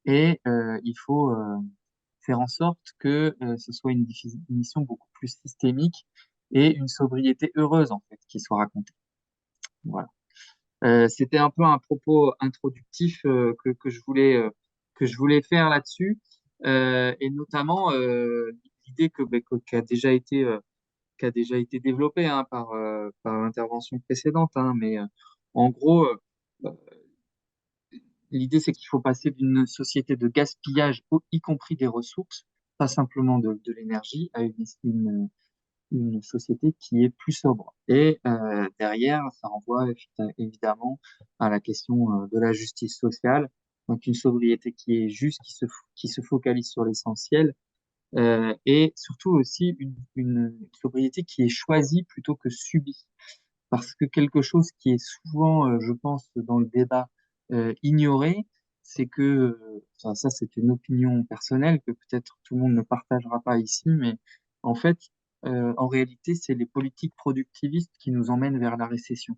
et il faut faire en sorte que ce soit une définition beaucoup plus systémique et une sobriété heureuse en fait qui soit racontée. Voilà. C'était un peu un propos introductif que je voulais faire là-dessus et notamment l'idée qui a déjà été qui a déjà été développé hein, par l'intervention précédente. Hein, mais en gros, l'idée, c'est qu'il faut passer d'une société de gaspillage, y compris des ressources, pas simplement de l'énergie, à une société qui est plus sobre. Et derrière, ça renvoie évidemment à la question de la justice sociale. Donc une sobriété qui est juste, qui se focalise sur l'essentiel et surtout aussi une sobriété qui est choisie plutôt que subie. Parce que quelque chose qui est souvent, je pense, dans le débat ignoré, c'est que, enfin, ça c'est une opinion personnelle que peut-être tout le monde ne partagera pas ici, mais en fait, en réalité, c'est les politiques productivistes qui nous emmènent vers la récession.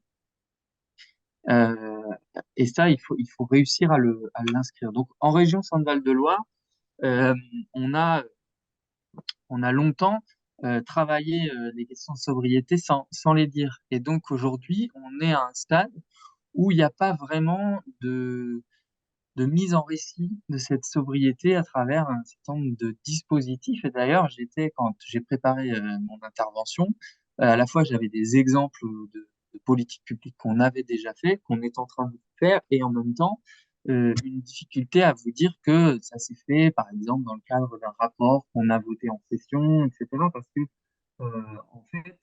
Euh, et ça, il faut réussir à l'inscrire. Donc, en région Centre-Val de Loire, euh, on a on a longtemps travaillé les questions de sobriété sans les dire. Et donc aujourd'hui, on est à un stade où il n'y a pas vraiment de mise en récit de cette sobriété à travers un certain nombre de dispositifs. Et d'ailleurs, quand j'ai préparé mon intervention, à la fois j'avais des exemples de politiques publiques qu'on avait déjà fait, qu'on est en train de faire, et en même temps, une difficulté à vous dire que ça s'est fait, par exemple, dans le cadre d'un rapport qu'on a voté en session, etc. Parce que, en fait,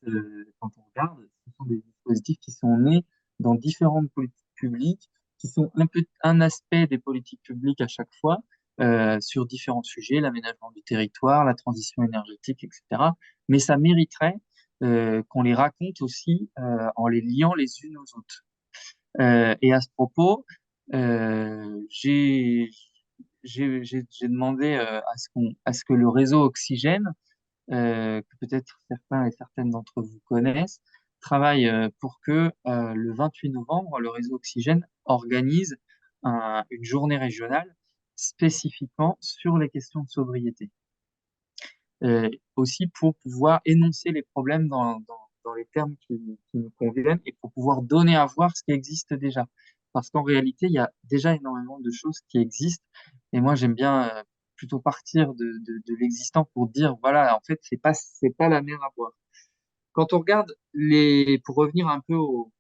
quand on regarde, ce sont des dispositifs qui sont nés dans différentes politiques publiques qui sont un peu un aspect des politiques publiques à chaque fois sur différents sujets, l'aménagement du territoire, la transition énergétique, etc. Mais ça mériterait qu'on les raconte aussi en les liant les unes aux autres. Et à ce propos, j'ai demandé à ce que le réseau Oxygène que peut-être certains et certaines d'entre vous connaissent, travaille pour que le 28 novembre, le réseau Oxygène organise une journée régionale spécifiquement sur les questions de sobriété. Aussi pour pouvoir énoncer les problèmes dans les termes qui nous conviennent et pour pouvoir donner à voir ce qui existe déjà. Parce qu'en réalité, il y a déjà énormément de choses qui existent. Et moi, j'aime bien plutôt partir de l'existant pour dire, voilà, en fait, c'est pas la mer à boire. Quand on regarde pour revenir un peu aux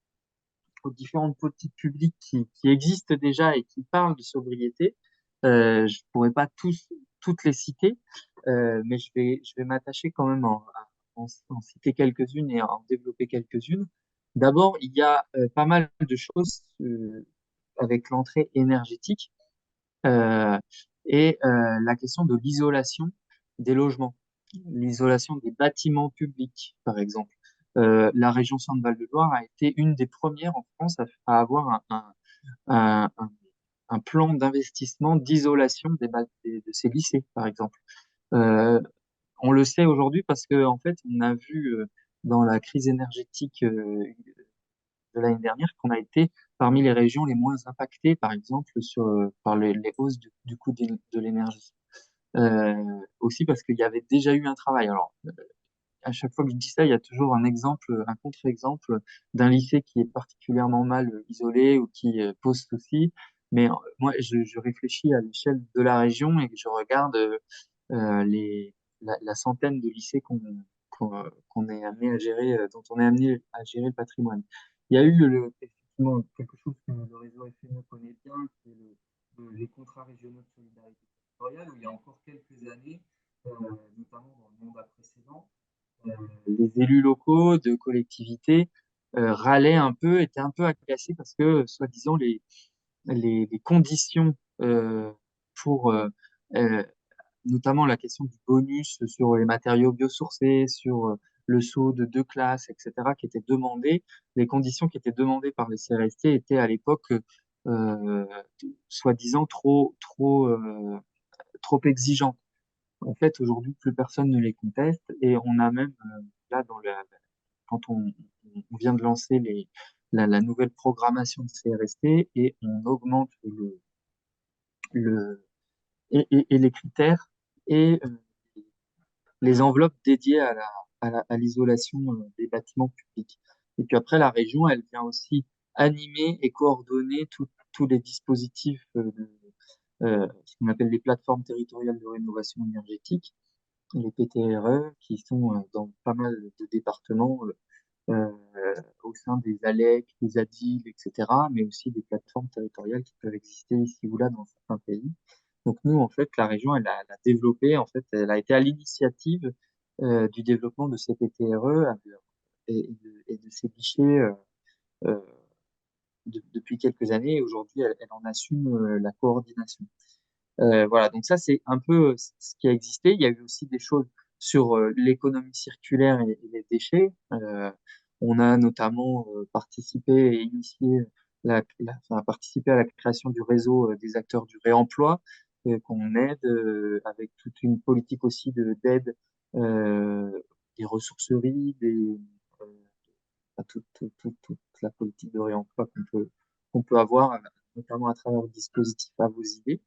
différentes politiques publiques qui existent déjà et qui parlent de sobriété, je pourrais pas toutes les citer, mais je vais m'attacher quand même en citer quelques-unes et en développer quelques-unes. D'abord, il y a pas mal de choses avec l'entrée énergétique euh, et la question de l'isolation des logements, l'isolation des bâtiments publics, par exemple. La région Centre-Val de Loire a été une des premières en France à avoir un, un- un plan d'investissement d'isolation de ces lycées, par exemple. Euh, on le sait aujourd'hui parce que en fait, on a vu dans la crise énergétique de l'année dernière, qu'on a été parmi les régions les moins impactées, par exemple, par les hausses du coût de l'énergie. Aussi parce qu'il y avait déjà eu un travail. Alors, à chaque fois que je dis ça, il y a toujours un exemple, un contre-exemple d'un lycée qui est particulièrement mal isolé ou qui pose souci. Mais moi, je réfléchis à l'échelle de la région et que je regarde la centaine de lycées qu'on est amené à gérer, dont on est amené à gérer le patrimoine. Il y a eu effectivement quelque chose que le réseau FNE connaît bien, qui est les contrats régionaux de solidarité territoriale, où il y a encore quelques années, notamment dans le mandat précédent, les élus locaux de collectivités râlaient un peu, étaient un peu agacés parce que, soi-disant, les conditions pour euh, notamment la question du bonus sur les matériaux biosourcés, sur le saut de 2 classes, etc., qui étaient demandées, les conditions qui étaient demandées par les CRST étaient à l'époque euh, soi-disant trop exigeantes. En fait, aujourd'hui, plus personne ne les conteste et on a même là quand on vient de lancer la nouvelle programmation de CRST et on augmente le et les critères et les enveloppes dédiées à l'isolation des bâtiments publics. Et puis après, la région, elle vient aussi animer et coordonner tous les dispositifs, ce qu'on appelle les plateformes territoriales de rénovation énergétique, les PTRE, qui sont dans pas mal de départements euh, au sein des ALEC, des ADIL, etc., mais aussi des plateformes territoriales qui peuvent exister ici ou là dans certains pays. Donc nous, en fait, la région, elle a développé, en fait, elle a été à l'initiative du développement de ces PTRE et de ces guichets euh, depuis quelques années. Et aujourd'hui, elle en assume la coordination. Voilà, donc ça, c'est un peu ce qui a existé. Il y a eu aussi des choses sur l'économie circulaire et les déchets. On a notamment participé et initié enfin, participé à la création du réseau des acteurs du réemploi, qu'on aide avec toute une politique aussi d'aide euh, des ressourceries, euh, à toute la politique de réemploi qu'on peut avoir, notamment à travers le dispositif à vos idées.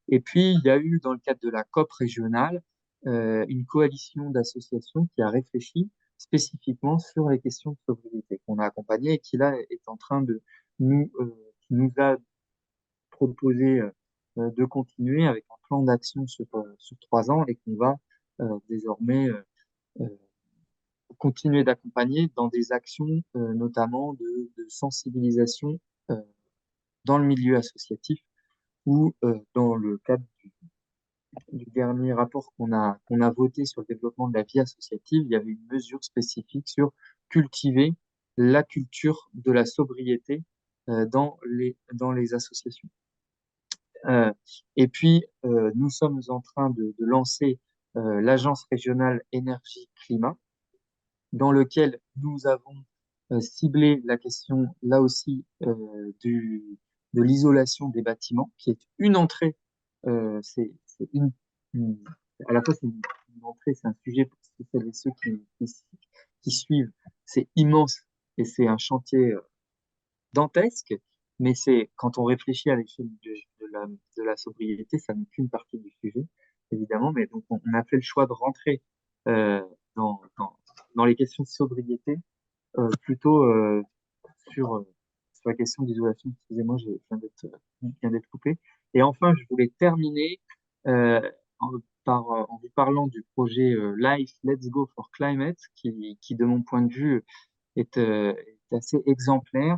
Et puis, il y a eu, dans le cadre de la COP régionale, une coalition d'associations qui a réfléchi spécifiquement sur les questions de sobriété, qu'on a accompagné et qui, là, est en train de qui nous a proposé de continuer avec un plan d'action sur 3 ans et qu'on va désormais euh, continuer d'accompagner dans des actions, notamment de sensibilisation euh, dans le milieu associatif ou dans le cadre du dernier rapport qu'on a voté sur le développement de la vie associative, il y avait une mesure spécifique sur cultiver la culture de la sobriété dans les associations. Euh, et puis, nous sommes en train de lancer l'Agence régionale énergie-climat, dans lequel nous avons ciblé la question, là aussi, de l'isolation des bâtiments, qui est une entrée, c'est une- à la fois c'est une entrée, c'est un sujet pour celles et ceux qui suivent, c'est immense et c'est un chantier dantesque, mais c'est quand on réfléchit à l'échelle de la sobriété, ça n'est qu'une partie du sujet, évidemment, mais donc on a fait le choix de rentrer euh, dans les questions de sobriété plutôt sur la question d'isolation. Excusez-moi, je viens d'être coupé. Et enfin, je voulais terminer euh, en vous parlant du projet Life Let's Go for Climate, qui, de mon point de vue, est assez exemplaire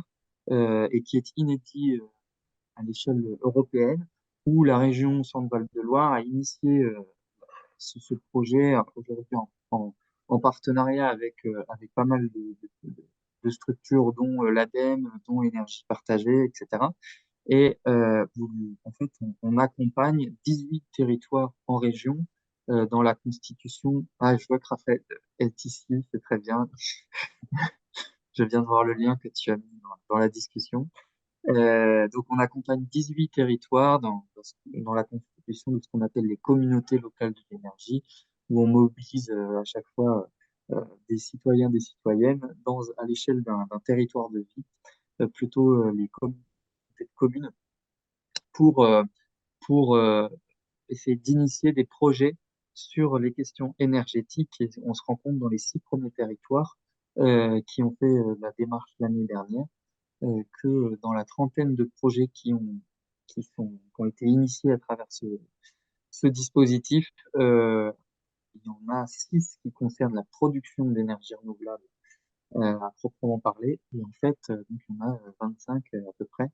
et qui est inédit à l'échelle européenne, où la région Centre-Val de Loire a initié ce projet aujourd'hui en partenariat avec pas mal de structures, dont l'ADEME, dont Énergie Partagée, etc. Et en fait, on accompagne 18 territoires en région dans la constitution. Ah, je vois que Raphaël est ici, c'est très bien. Je viens de voir le lien que tu as mis dans la discussion. Donc, on accompagne 18 territoires dans la constitution de ce qu'on appelle les communautés locales de l'énergie, où on mobilise à chaque fois des citoyens, des citoyennes à l'échelle d'un territoire de vie, plutôt les communautés de communes, pour, euh, pour essayer d'initier des projets sur les questions énergétiques. Et on se rend compte dans les 6 premiers territoires qui ont fait la démarche l'année dernière, que dans la trentaine de projets qui ont été initiés à travers ce dispositif, il y en a 6 qui concernent la production d'énergie renouvelable à proprement parler. Et en fait, donc il y en a 25 à peu près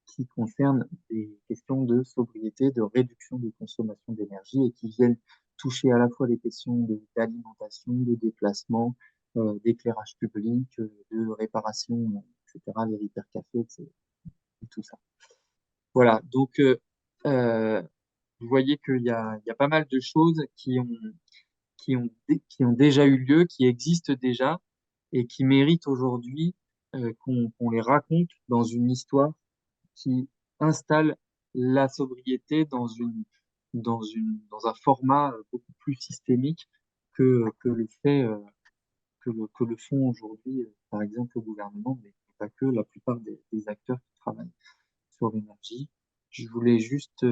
qui concernent des questions de sobriété, de réduction de consommation d'énergie et qui viennent toucher à la fois les questions d'alimentation, de déplacement, d'éclairage public, de réparation, etc., les repair cafés, etc., et tout ça. Voilà, donc euh, vous voyez qu'il y a pas mal de choses qui ont déjà eu lieu, qui existent déjà et qui méritent aujourd'hui qu'on les raconte dans une histoire qui installe la sobriété dans un format beaucoup plus systémique que le fait, que le font aujourd'hui, par exemple, le gouvernement, mais pas que la plupart des acteurs qui travaillent sur l'énergie. Je voulais juste,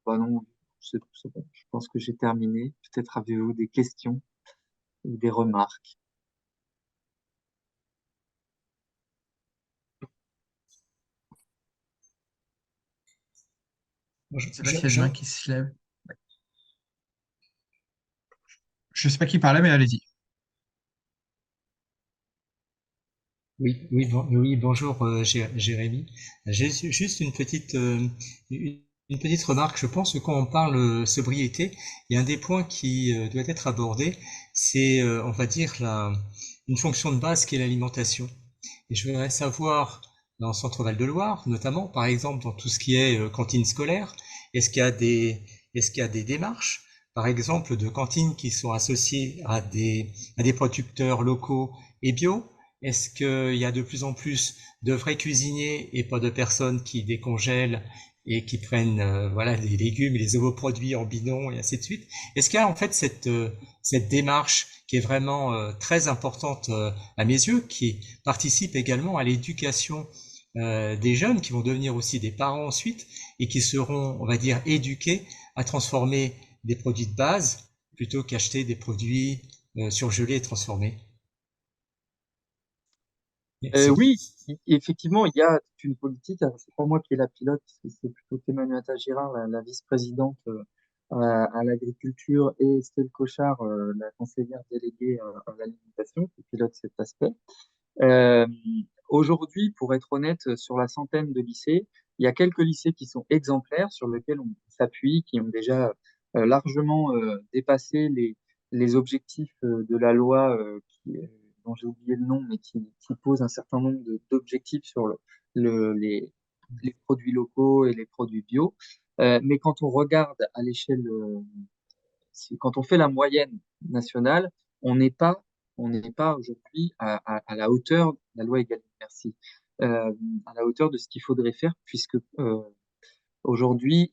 bah non, c'est bon. Je pense que j'ai terminé. Peut-être avez-vous des questions ou des remarques. Je, Je ne sais pas je- s'il y a des je- mains qui se lèvent. Je ne sais pas qui parlait, mais allez-y. oui, bonjour Jérémy. J'ai juste une petite remarque. Je pense que quand on parle sobriété, il y a un des points qui doit être abordé, c'est, on va dire, une fonction de base qui est l'alimentation. Et je voudrais savoir, dans le Centre Val-de-Loire, notamment, par exemple, dans tout ce qui est cantine scolaire, est-ce qu'il y a est-ce qu'il y a des démarches, par exemple, de cantines qui sont associées à des producteurs locaux et bio? Est-ce qu'il y a de plus en plus de vrais cuisiniers et pas de personnes qui décongèlent et qui prennent voilà des légumes et les ovoproduits en bidon et ainsi de suite? Est-ce qu'il y a en fait cette démarche qui est vraiment très importante à mes yeux, qui participe également à l'éducation des jeunes qui vont devenir aussi des parents ensuite et qui seront, on va dire, éduqués à transformer des produits de base plutôt qu'acheter des produits surgelés et transformés? Merci. Oui, effectivement, il y a toute une politique. Alors, c'est pas moi qui est la pilote, c'est plutôt Emmanuelle Girard, la vice-présidente à l'agriculture, et Estelle Cochard, la conseillère déléguée à l'alimentation, qui pilote cet aspect. Euh, Aujourd'hui, pour être honnête, sur la centaine de lycées, il y a quelques lycées qui sont exemplaires, sur lesquels on s'appuie, qui ont déjà largement dépassé les objectifs de la loi dont j'ai oublié le nom, mais qui pose un certain nombre d'objectifs sur les produits locaux et les produits bio. Mais quand on regarde à l'échelle quand on fait la moyenne nationale, on n'est pas, on n'est pas aujourd'hui à la hauteur de la loi Egalim, merci, à la hauteur de ce qu'il faudrait faire, puisque aujourd'hui,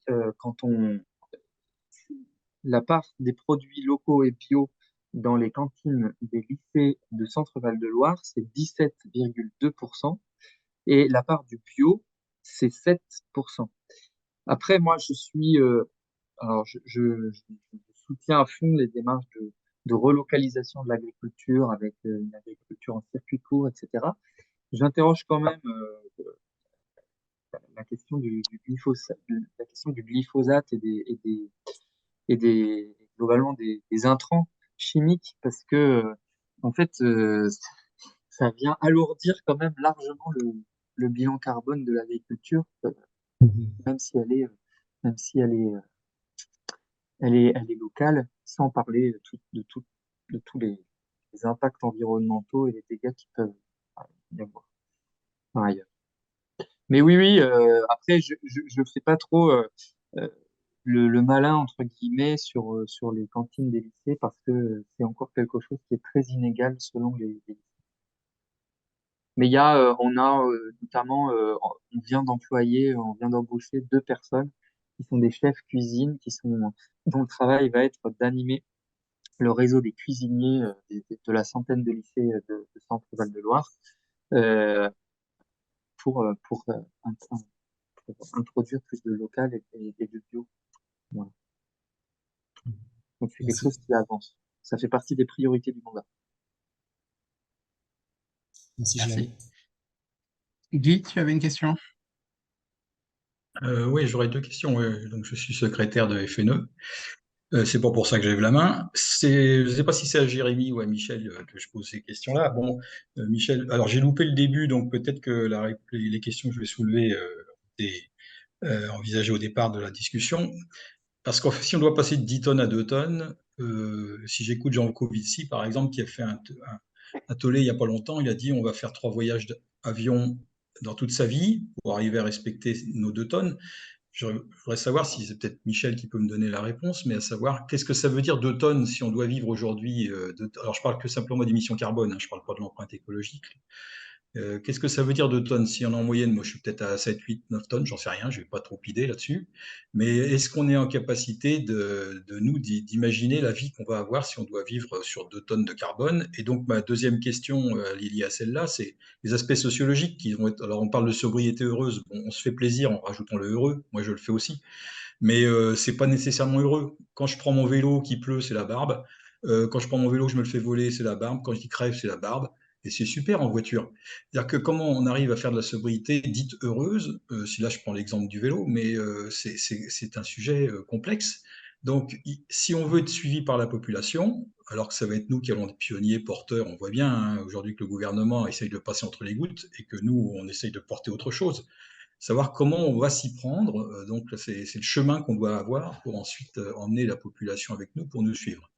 la part des produits locaux et bio dans les cantines des lycées de Centre-Val de Loire, c'est 17,2%, et la part du bio, c'est 7%. Après, moi, alors, je soutiens à fond les démarches de relocalisation de l'agriculture avec une agriculture en circuit court, etc. J'interroge quand même la question du glyphosate, la question du glyphosate globalement des intrants chimiques parce que, en fait, ça vient alourdir quand même largement le bilan carbone de l'agriculture, même si elle est, même si elle est locale, sans parler de tous les impacts environnementaux et les dégâts qui peuvent y avoir par ailleurs. Mais oui, oui, après, je fais pas trop euh, le malin, entre guillemets, sur les cantines des lycées parce que c'est encore quelque chose qui est très inégal selon les lycées. Mais on a notamment, on vient d'embaucher 2 personnes qui sont des chefs cuisine, dont le travail va être d'animer le réseau des cuisiniers de la centaine de lycées de Centre Val-de-Loire euh, pour introduire plus de local et de bio. Voilà. Donc c'est quelque Merci. chose qui avance. Ça fait partie des priorités du mandat. Merci, Merci. Jérémy. Guy, tu avais une question? Oui, j'aurais deux questions. Ouais. Donc, je suis secrétaire de FNE. C'est pas pour ça que j'lève la main. Je sais pas si c'est à Jérémy ou à Michel que je pose ces questions-là. Bon, Michel, alors j'ai loupé le début, donc peut-être que les questions que je vais soulever étaient envisagées au départ de la discussion. Parce qu'en fait, si on doit passer de 10 tonnes à 2 tonnes, si j'écoute Jean Covici, par exemple, qui a fait un tollé il n'y a pas longtemps, il a dit on va faire 3 voyages d'avion dans toute sa vie pour arriver à respecter nos 2 tonnes. Je voudrais savoir si c'est peut-être Michel qui peut me donner la réponse, mais à savoir qu'est-ce que ça veut dire 2 tonnes si on doit vivre aujourd'hui. Alors je parle que simplement d'émissions carbone, hein, je ne parle pas de l'empreinte écologique. Qu'est-ce que ça veut dire 2 tonnes? Si on est en moyenne, moi je suis peut-être à 7, 8, 9 tonnes, j'en sais rien, je n'ai pas trop idée là-dessus. Mais est-ce qu'on est en capacité d'imaginer la vie qu'on va avoir si on doit vivre sur 2 tonnes de carbone? Et donc ma deuxième question liée à celle-là, c'est les aspects sociologiques qui vont être. Alors on parle de sobriété heureuse, bon, on se fait plaisir en rajoutant le heureux, moi je le fais aussi, mais c'est pas nécessairement heureux. Quand je prends mon vélo qui pleut, c'est la barbe. Quand je prends mon vélo, je me le fais voler, c'est la barbe. Quand je dis crève, c'est la barbe. Et c'est super en voiture. C'est-à-dire que comment on arrive à faire de la sobriété dite heureuse, si là je prends l'exemple du vélo, mais c'est un sujet complexe. Donc, si on veut être suivi par la population, alors que ça va être nous qui allons être pionniers, porteurs, on voit bien hein, aujourd'hui que le gouvernement essaye de passer entre les gouttes et que nous, on essaye de porter autre chose, savoir comment on va s'y prendre. Donc, c'est le chemin qu'on doit avoir pour ensuite emmener la population avec nous pour nous suivre.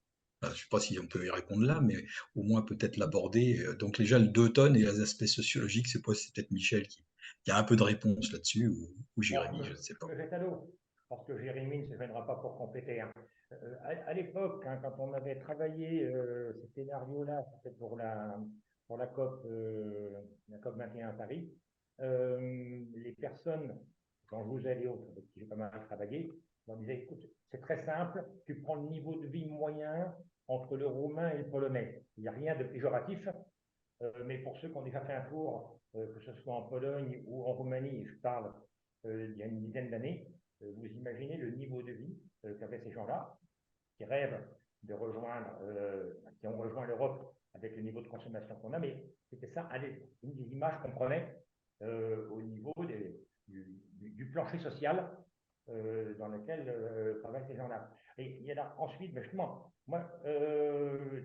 Je ne sais pas si on peut y répondre là, mais au moins peut-être l'aborder. Donc, déjà, le 2 tonnes et les aspects sociologiques, c'est peut-être Michel qui a un peu de réponse là-dessus, ou Jérémy, je ne sais pas. Je me jette à l'eau, parce que Jérémy ne se gênera pas pour compléter. Hein. À l'époque, hein, quand on avait travaillé ce scénario-là, c'était pour la COP 21 à Paris, les personnes, quand vous et autres, avec qui j'ai pas mal travaillé, on disait, écoute, c'est très simple, tu prends le niveau de vie moyen entre le roumain et le polonais. Il n'y a rien de péjoratif, mais pour ceux qui ont déjà fait un tour, que ce soit en Pologne ou en Roumanie, je parle il y a une dizaine d'années, vous imaginez le niveau de vie qu'avaient ces gens-là, qui rêvent de rejoindre, qui ont rejoint l'Europe avec le niveau de consommation qu'on a, mais c'était ça, une des images qu'on prenait au niveau du plancher social dans lequel travaillent ces gens-là. Et il y en a ensuite, mais justement, moi,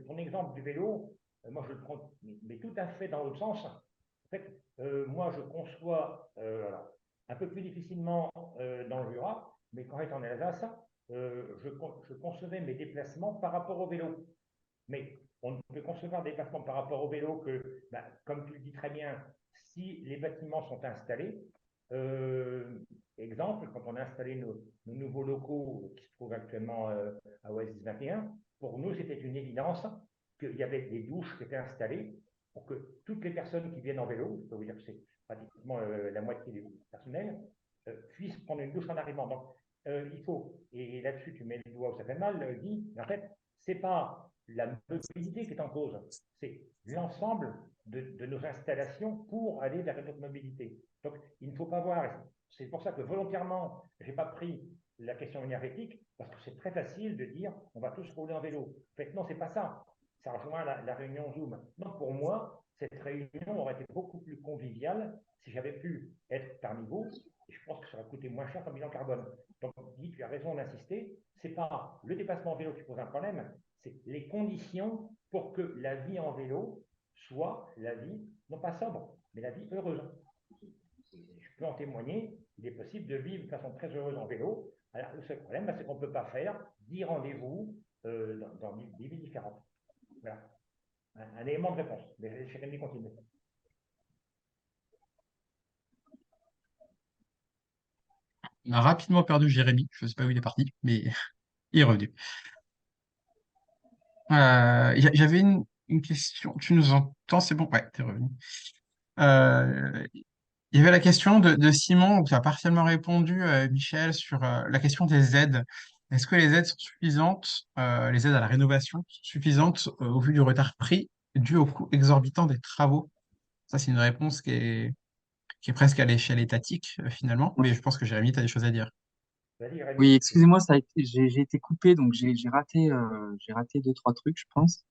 ton exemple du vélo, moi je le prends, mais tout à fait dans l'autre sens. En fait, moi je conçois, alors, un peu plus difficilement dans le Jura, mais quand j'étais en Alsace, je concevais mes déplacements par rapport au vélo. Mais on ne peut concevoir des déplacements par rapport au vélo que, bah, comme tu le dis très bien, si les bâtiments sont installés, exemple, quand on a installé nos nouveaux locaux qui se trouvent actuellement à Oasis 21, pour nous, c'était une évidence qu'il y avait des douches qui étaient installées pour que toutes les personnes qui viennent en vélo, je peux vous dire que c'est pratiquement la moitié du personnel, puissent prendre une douche en arrivant. Donc, il faut, et là-dessus, tu mets le doigt où ça fait mal, Guy, en fait, c'est pas la mobilité qui est en cause, c'est l'ensemble de nos installations pour aller vers une autre mobilité. Donc, il ne faut pas voir, c'est pour ça que volontairement, je n'ai pas pris la question énergétique, parce que c'est très facile de dire on va tous rouler en vélo. En fait, non, c'est pas ça. Ça rejoint la réunion Zoom. Non, pour moi, cette réunion aurait été beaucoup plus conviviale si j'avais pu être parmi vous, et je pense que ça aurait coûté moins cher comme bilan carbone. Donc, Guy, tu as raison d'insister, c'est pas le déplacement en vélo qui pose un problème, c'est les conditions pour que la vie en vélo soit la vie, non pas sobre, mais la vie heureuse. Je peux en témoigner, il est possible de vivre de façon très heureuse en vélo. Alors, le seul problème, c'est qu'on ne peut pas faire 10 rendez-vous dans des villes différentes. Voilà. Un élément de réponse. Mais Jérémy continue. On a rapidement perdu Jérémy. Je ne sais pas où il est parti, mais il est revenu. J'avais une question. Tu nous entends? C'est bon? Ouais, t'es revenu. Euh, il y avait la question de Simon, qui a partiellement répondu, Michel, sur la question des aides. Est-ce que les aides sont suffisantes, les aides à la rénovation sont suffisantes au vu du retard pris dû au coût exorbitant des travaux? Ça, c'est une réponse qui est presque à l'échelle étatique, finalement, mais je pense que Jérémy, tu as des choses à dire. Vas-y, Rémi. Oui, excusez-moi, j'ai été coupé, donc j'ai raté deux, trois trucs, je pense.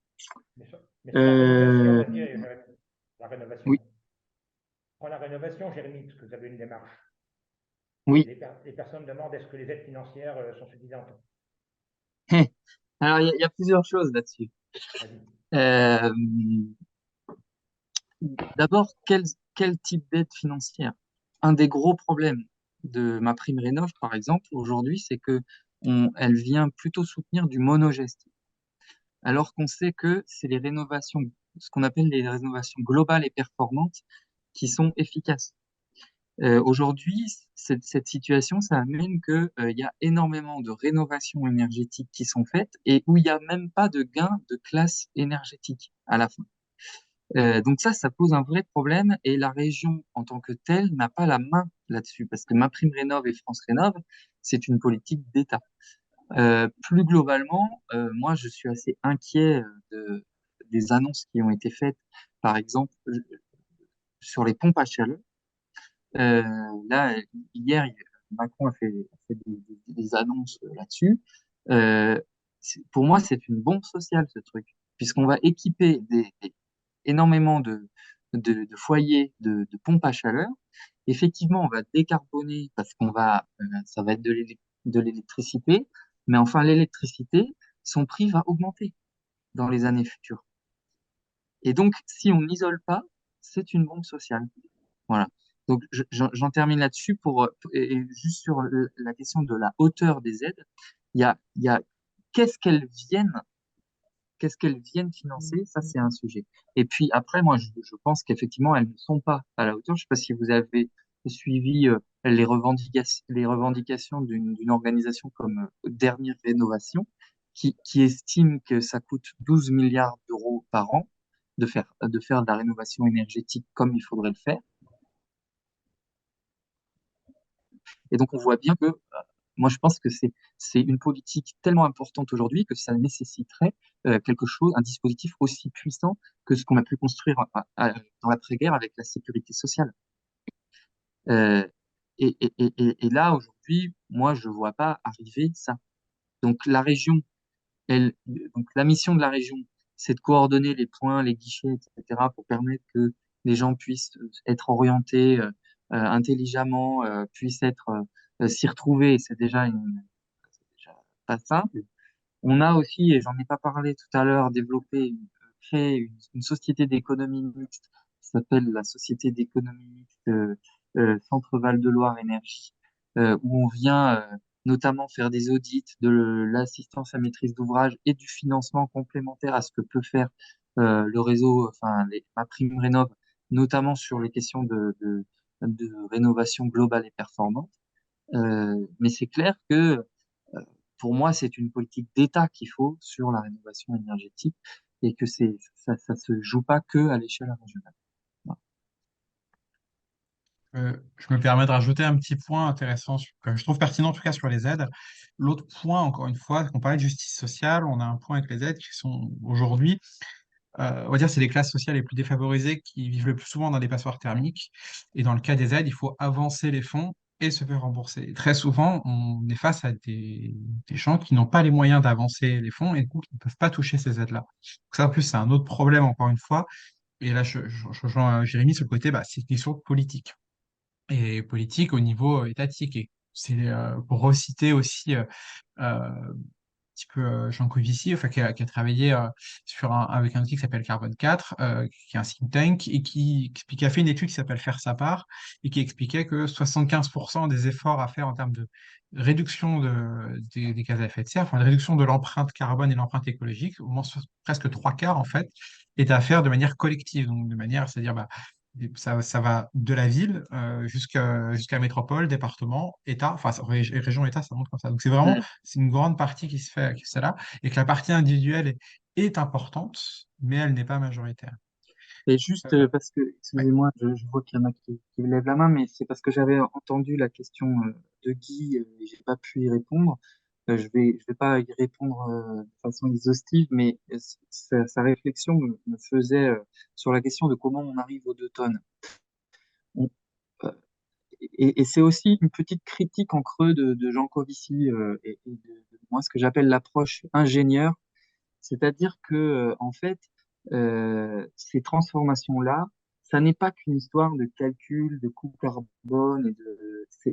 Mais sur la rénovation, Euh, vas-y, Jérémy. La rénovation. oui, Prends la rénovation, Jérémy, parce que vous avez une démarche. oui. Les personnes demandent est-ce que les aides financières sont suffisantes? Alors, il y a plusieurs choses là-dessus. Vas-y. Euh, D'abord, quel type d'aide financière? Un des gros problèmes de ma prime rénov, par exemple, aujourd'hui, c'est que elle vient plutôt soutenir du monogeste, alors qu'on sait que c'est les rénovations, ce qu'on appelle les rénovations globales et performantes, qui sont efficaces. Aujourd'hui, cette situation, ça amène que, il y a énormément de rénovations énergétiques qui sont faites et où il n'y a même pas de gain de classe énergétique à la fin. Donc ça pose un vrai problème et la région en tant que telle n'a pas la main là-dessus parce que MaPrimeRénov et France Rénov, c'est une politique d'État. Plus globalement, moi je suis assez inquiet des annonces qui ont été faites, par exemple sur les pompes à chaleur. Euh, Là, hier, Macron a fait des annonces là-dessus. Euh, pour moi, c'est une bombe sociale, ce truc, puisqu'on va équiper énormément de foyers de pompes à chaleur. Effectivement, on va décarboner parce ça va être de l'électricité, mais enfin, l'électricité, son prix va augmenter dans les années futures. Et donc, si on n'isole pas, c'est une bombe sociale. Voilà. Donc, j'en termine là-dessus et juste sur la question de la hauteur des aides. Il y a qu'est-ce qu'elles viennent, qu'est-ce qu'elles viennent financer, ça c'est un sujet. Et puis après, moi, je pense qu'effectivement, elles ne sont pas à la hauteur. Je ne sais pas si vous avez suivi les revendications d'une organisation comme Dernière Rénovation, qui estime que ça coûte 12 milliards d'euros par an de faire de la rénovation énergétique comme il faudrait le faire. Et donc, on voit bien que, moi, je pense que c'est une politique tellement importante aujourd'hui que ça nécessiterait quelque chose, un dispositif aussi puissant que ce qu'on a pu construire dans l'après-guerre avec la sécurité sociale. Euh, et là, aujourd'hui, moi, je vois pas arriver ça. Donc, la région, donc la mission de la région, c'est de coordonner les points, les guichets, etc., pour permettre que les gens puissent être orientés intelligemment, puissent s'y retrouver. Et c'est déjà pas simple. On a aussi, et j'en ai pas parlé tout à l'heure, créé une société d'économie mixte qui s'appelle la Société d'économie mixte Centre Val de Loire Énergie, où on vient notamment faire des audits de l'assistance à maîtrise d'ouvrage et du financement complémentaire à ce que peut faire le réseau, enfin MaPrimeRénov, notamment sur les questions de rénovation globale et performante. Mais c'est clair que euh, pour moi, c'est une politique d'État qu'il faut sur la rénovation énergétique et que ça se joue pas que à l'échelle régionale. Voilà. Je me permets de rajouter un petit point intéressant, que je trouve pertinent en tout cas sur les aides. L'autre point, encore une fois, qu'on parlait de justice sociale, on a un point avec les aides qui sont aujourd'hui, on va dire, c'est les classes sociales les plus défavorisées qui vivent le plus souvent dans des passoires thermiques. Et dans le cas des aides, il faut avancer les fonds et se faire rembourser. Et très souvent, on est face à des gens qui n'ont pas les moyens d'avancer les fonds et du coup qui ne peuvent pas toucher ces aides-là. Donc ça, en plus, c'est un autre problème, encore une fois. Et là, je rejoins Jérémy sur le côté, bah, c'est une question politique et politique au niveau étatique. Et c'est pour reciter aussi petit peu Jean Covici, enfin, qui a travaillé avec un outil qui s'appelle Carbone 4, qui est un think tank, et qui a fait une étude qui s'appelle Faire sa part, et qui expliquait que 75% des efforts à faire en termes de réduction des gaz à effet de serre, enfin de réduction de l'empreinte carbone et l'empreinte écologique, au moins presque trois quarts en fait, est à faire de manière collective, donc de manière, c'est-à-dire bah, ça va de la ville jusqu'à métropole, département, État, enfin région, État, ça monte comme ça. Donc Mm. c'est une grande partie qui se fait là, et que la partie individuelle est importante, mais elle n'est pas majoritaire. Et juste parce que, Ouais. excusez-moi, je vois qu'il y en a qui lèvent la main, mais c'est parce que j'avais entendu la question de Guy et j'ai pas pu y répondre. je vais pas y répondre de façon exhaustive, mais sa réflexion me faisait sur la question de comment on arrive aux 2 tonnes. On- euh, et c'est aussi une petite critique en creux de Jean Covici et de moi, ce que j'appelle l'approche ingénieur, c'est-à-dire que en fait, ces transformations-là, ça n'est pas qu'une histoire de calcul, de coût carbone,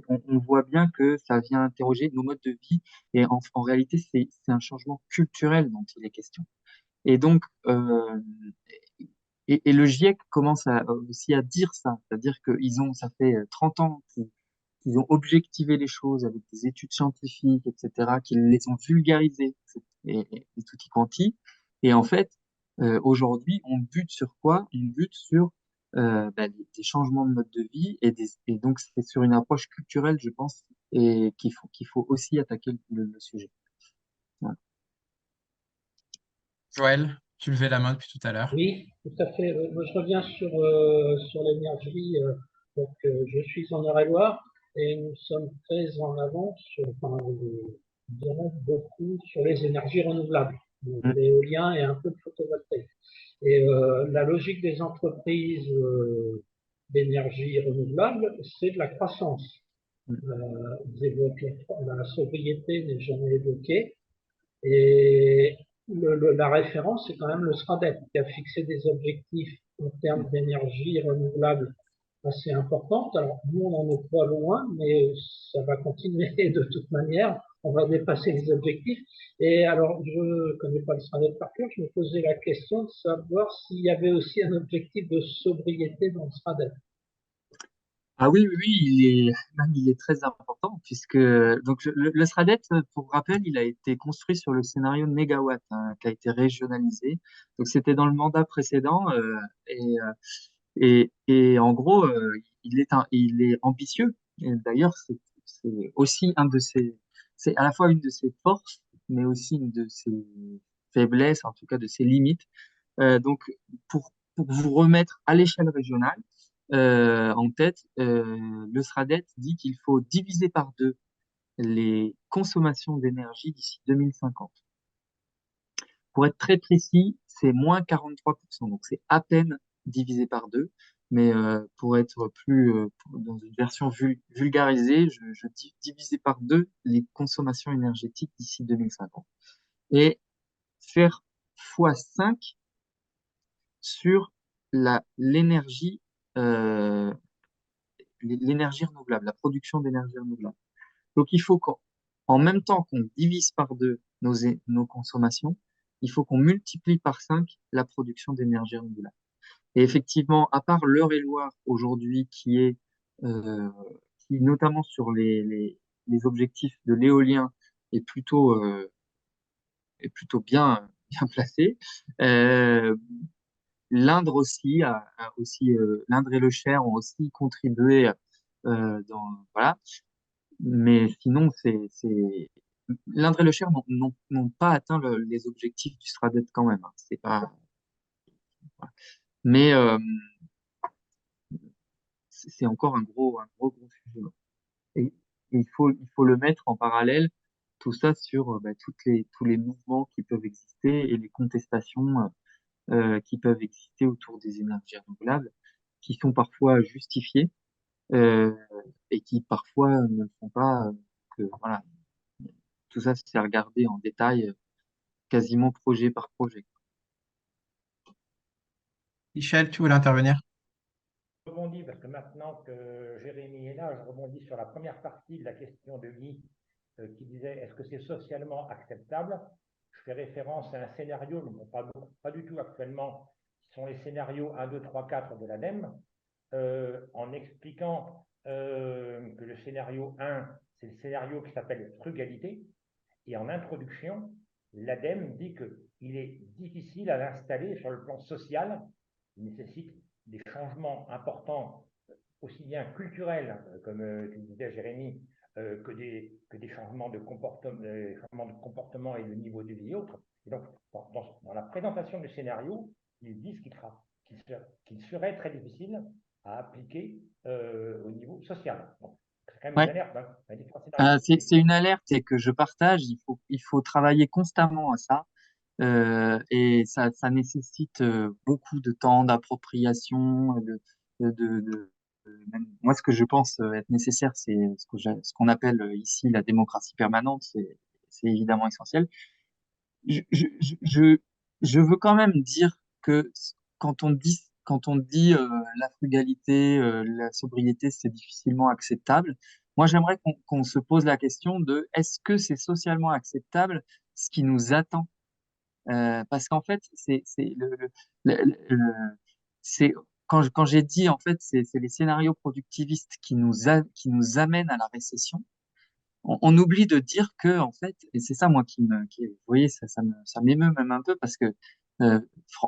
on voit bien que ça vient interroger nos modes de vie, et en réalité, c'est un changement culturel dont il est question. Et donc, et le GIEC commence aussi à dire ça, c'est-à-dire ça fait 30 ans qu'ils ont objectivé les choses avec des études scientifiques, etc., qu'ils les ont vulgarisées, et tutti quanti. Et en fait, aujourd'hui, on bute sur quoi? On bute sur des changements de mode de vie, et donc c'est sur une approche culturelle, je pense, et qu'il faut aussi attaquer le sujet. Voilà. Joël, tu levais la main depuis tout à l'heure. Oui, tout à fait. Moi, je reviens sur l'énergie. Je suis en Eure-et-Loire et nous sommes très en avance, enfin, je dirais beaucoup sur les énergies renouvelables, l'éolien et un peu de photovoltaïque. Et la logique des entreprises d'énergie renouvelable, c'est de la croissance. Vous évoquez la sobriété n'est jamais évoquée. Et la référence, c'est quand même le SRADET, qui a fixé des objectifs en termes d'énergie renouvelable assez importants. Alors, nous, on n'en est pas loin, mais ça va continuer de toute manière. On va dépasser les objectifs. Et alors, je ne connais pas le SRADET par cœur, je me posais la question de savoir s'il y avait aussi un objectif de sobriété dans le SRADET. Ah oui, oui, oui, il est très important puisque donc le SRADET, pour rappel, il a été construit sur le scénario de mégawatt, hein, qui a été régionalisé. Donc c'était dans le mandat précédent et en gros, il est ambitieux. Et d'ailleurs, c'est aussi c'est à la fois une de ses forces, mais aussi une de ses faiblesses, en tout cas de ses limites. Donc pour vous remettre à l'échelle régionale en tête, le SRADET dit qu'il faut diviser par 2 les consommations d'énergie d'ici 2050. Pour être très précis, c'est moins 43%, donc c'est à peine divisé par 2. Mais pour être dans une version vulgarisée, je dis diviser par 2 les consommations énergétiques d'ici 2050. Et faire x5 sur l'énergie euh, l'énergie renouvelable, la production d'énergie renouvelable. Donc il faut qu'en même temps qu'on divise par 2 nos consommations, il faut qu'on multiplie par 5 la production d'énergie renouvelable. Et effectivement, à part l'Eure-et-Loire aujourd'hui, euh, qui notamment sur les objectifs de l'éolien est plutôt bien placé, euh, l'Indre aussi, l'Indre et le Cher ont aussi contribué voilà. Mais sinon, l'Indre et le Cher n'ont pas atteint les objectifs du SRADET quand même, hein. C'est pas, voilà. Mais c'est encore un gros sujet, ouais. Et il faut le mettre en parallèle, tout ça sur tous les mouvements qui peuvent exister et les contestations qui peuvent exister autour des énergies renouvelables, qui sont parfois justifiées euh, et qui parfois ne le sont pas. Voilà, tout ça, c'est à regarder en détail, quasiment projet par projet. Michel, tu voulais intervenir? Je rebondis parce que maintenant que Jérémy est là, je rebondis sur la première partie de la question de Guy qui disait est-ce que c'est socialement acceptable? Je fais référence à un scénario dont on parle pas du tout actuellement, qui sont les scénarios 1, 2, 3, 4 de l'ADEME, en expliquant que le scénario 1, c'est le scénario qui s'appelle frugalité, et en introduction, l'ADEME dit qu'il est difficile à l'installer sur le plan social, il nécessite des changements importants, aussi bien culturels, comme tu disais Jérémy, que des changements de comportement et de niveau de vie et autres. Et donc, dans la présentation du scénario, ils disent qu'il serait très difficile à appliquer au niveau social. Donc, quand même une Ouais. alerte, hein, un effort scénario. C'est une alerte et que je partage. Il faut travailler constamment à ça. Et ça nécessite beaucoup de temps d'appropriation, moi, ce que je pense être nécessaire, c'est ce qu'on appelle ici la démocratie permanente. C'est évidemment essentiel. Je, je, je, je je veux quand même dire que quand on dit la frugalité, la sobriété, c'est difficilement acceptable. Moi, j'aimerais qu'on se pose la question de est-ce que c'est socialement acceptable ce qui nous attend? Parce qu'en fait, c'est quand j'ai dit en fait, c'est les scénarios productivistes qui nous amènent à la récession. On oublie de dire que en fait, et c'est ça moi vous voyez, ça m'émeut même un peu parce que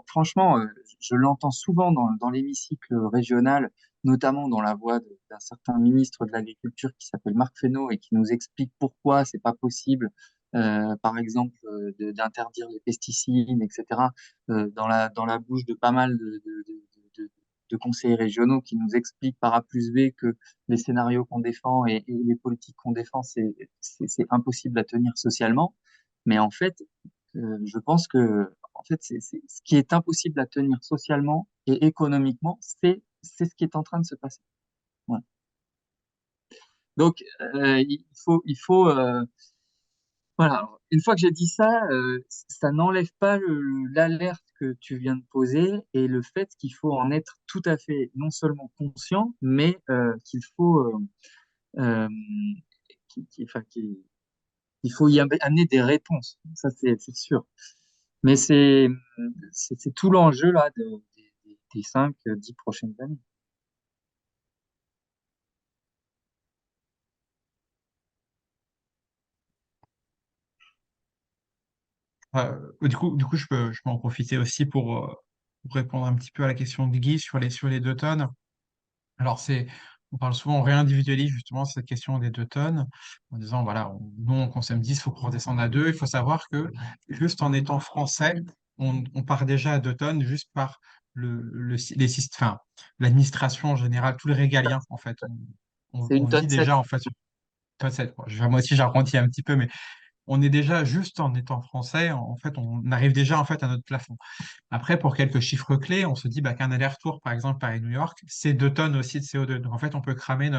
franchement, je l'entends souvent dans l'hémicycle régional, notamment dans la voix d'un certain ministre de l'Agriculture qui s'appelle Marc Fesneau et qui nous explique pourquoi c'est pas possible, par exemple, d'interdire les pesticides, etc. Dans la bouche de pas mal de conseillers régionaux qui nous expliquent par A plus B que les scénarios qu'on défend et les politiques qu'on défend, c'est impossible à tenir socialement. Mais en fait, je pense que en fait, ce qui est impossible à tenir socialement et économiquement, c'est ce qui est en train de se passer. Voilà. Donc, il faut voilà. Alors, une fois que j'ai dit ça, ça n'enlève pas l'alerte que tu viens de poser et le fait qu'il faut en être tout à fait non seulement conscient, mais qu'il faut euh, enfin, il faut amener des réponses. Ça, c'est sûr. Mais c'est tout l'enjeu là des 5, 10 prochaines années. Du coup, je peux en profiter aussi pour répondre un petit peu à la question de Guy sur les 2 tonnes. Alors, on parle souvent, on réindividualise justement cette question des 2 tonnes en disant, voilà, nous, on consomme 10, il faut qu'on redescende à 2. Il faut savoir que juste en étant français, on part déjà à 2 tonnes juste par enfin, l'administration en général, tous les régaliens, en fait. C'est On une vit tonne 7. déjà, en fait, sur 1 tonne 7, quoi. Moi aussi, j'arrondis un petit peu, mais on est déjà, juste en étant français, en fait, on arrive déjà, en fait, à notre plafond. Après, pour quelques chiffres clés, on se dit bah, qu'un aller-retour, par exemple, Paris-New York, c'est 2 tonnes aussi de CO2. Donc, en fait, on peut cramer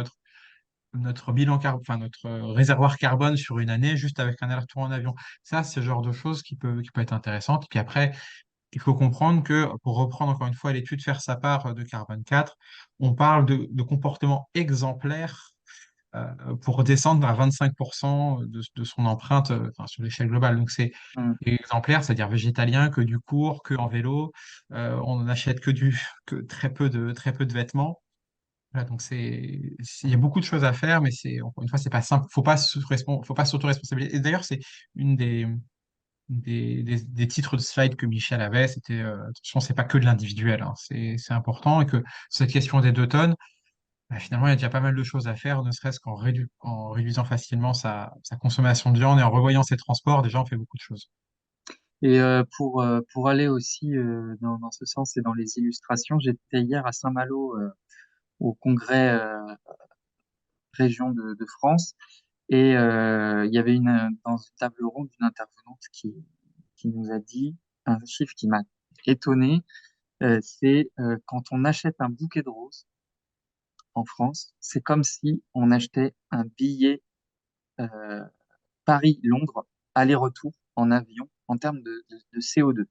notre bilan carbone, enfin, notre réservoir carbone sur une année juste avec un aller-retour en avion. Ça, c'est le genre de choses qui peut être intéressante. Puis après, il faut comprendre que, pour reprendre encore une fois l'étude Faire sa part de Carbone 4, on parle de comportement exemplaire pour descendre à 25% de son empreinte enfin, sur l'échelle globale. Donc c'est Mm. exemplaire, c'est-à-dire végétalien, que du court, que en vélo. On n'achète que très peu de vêtements. Voilà, donc il y a beaucoup de choses à faire, mais encore une fois, c'est pas simple. Faut pas s'auto-responsabiliser. Et d'ailleurs, c'est une des titres de slide que Michel avait, c'était attention, c'est pas que de l'individuel, hein, c'est important et que cette question des 2 tonnes, bah, finalement, il y a déjà pas mal de choses à faire, ne serait-ce en réduisant facilement sa consommation de viande et en revoyant ses transports, déjà, on fait beaucoup de choses. Et pour aller aussi dans ce sens et dans les illustrations, j'étais hier à Saint-Malo au congrès région de France et il y avait dans une table ronde une intervenante qui nous a dit un chiffre qui m'a étonné, c'est quand on achète un bouquet de roses en France, c'est comme si on achetait un billet euh, Paris-Londres aller-retour en avion en termes de CO2,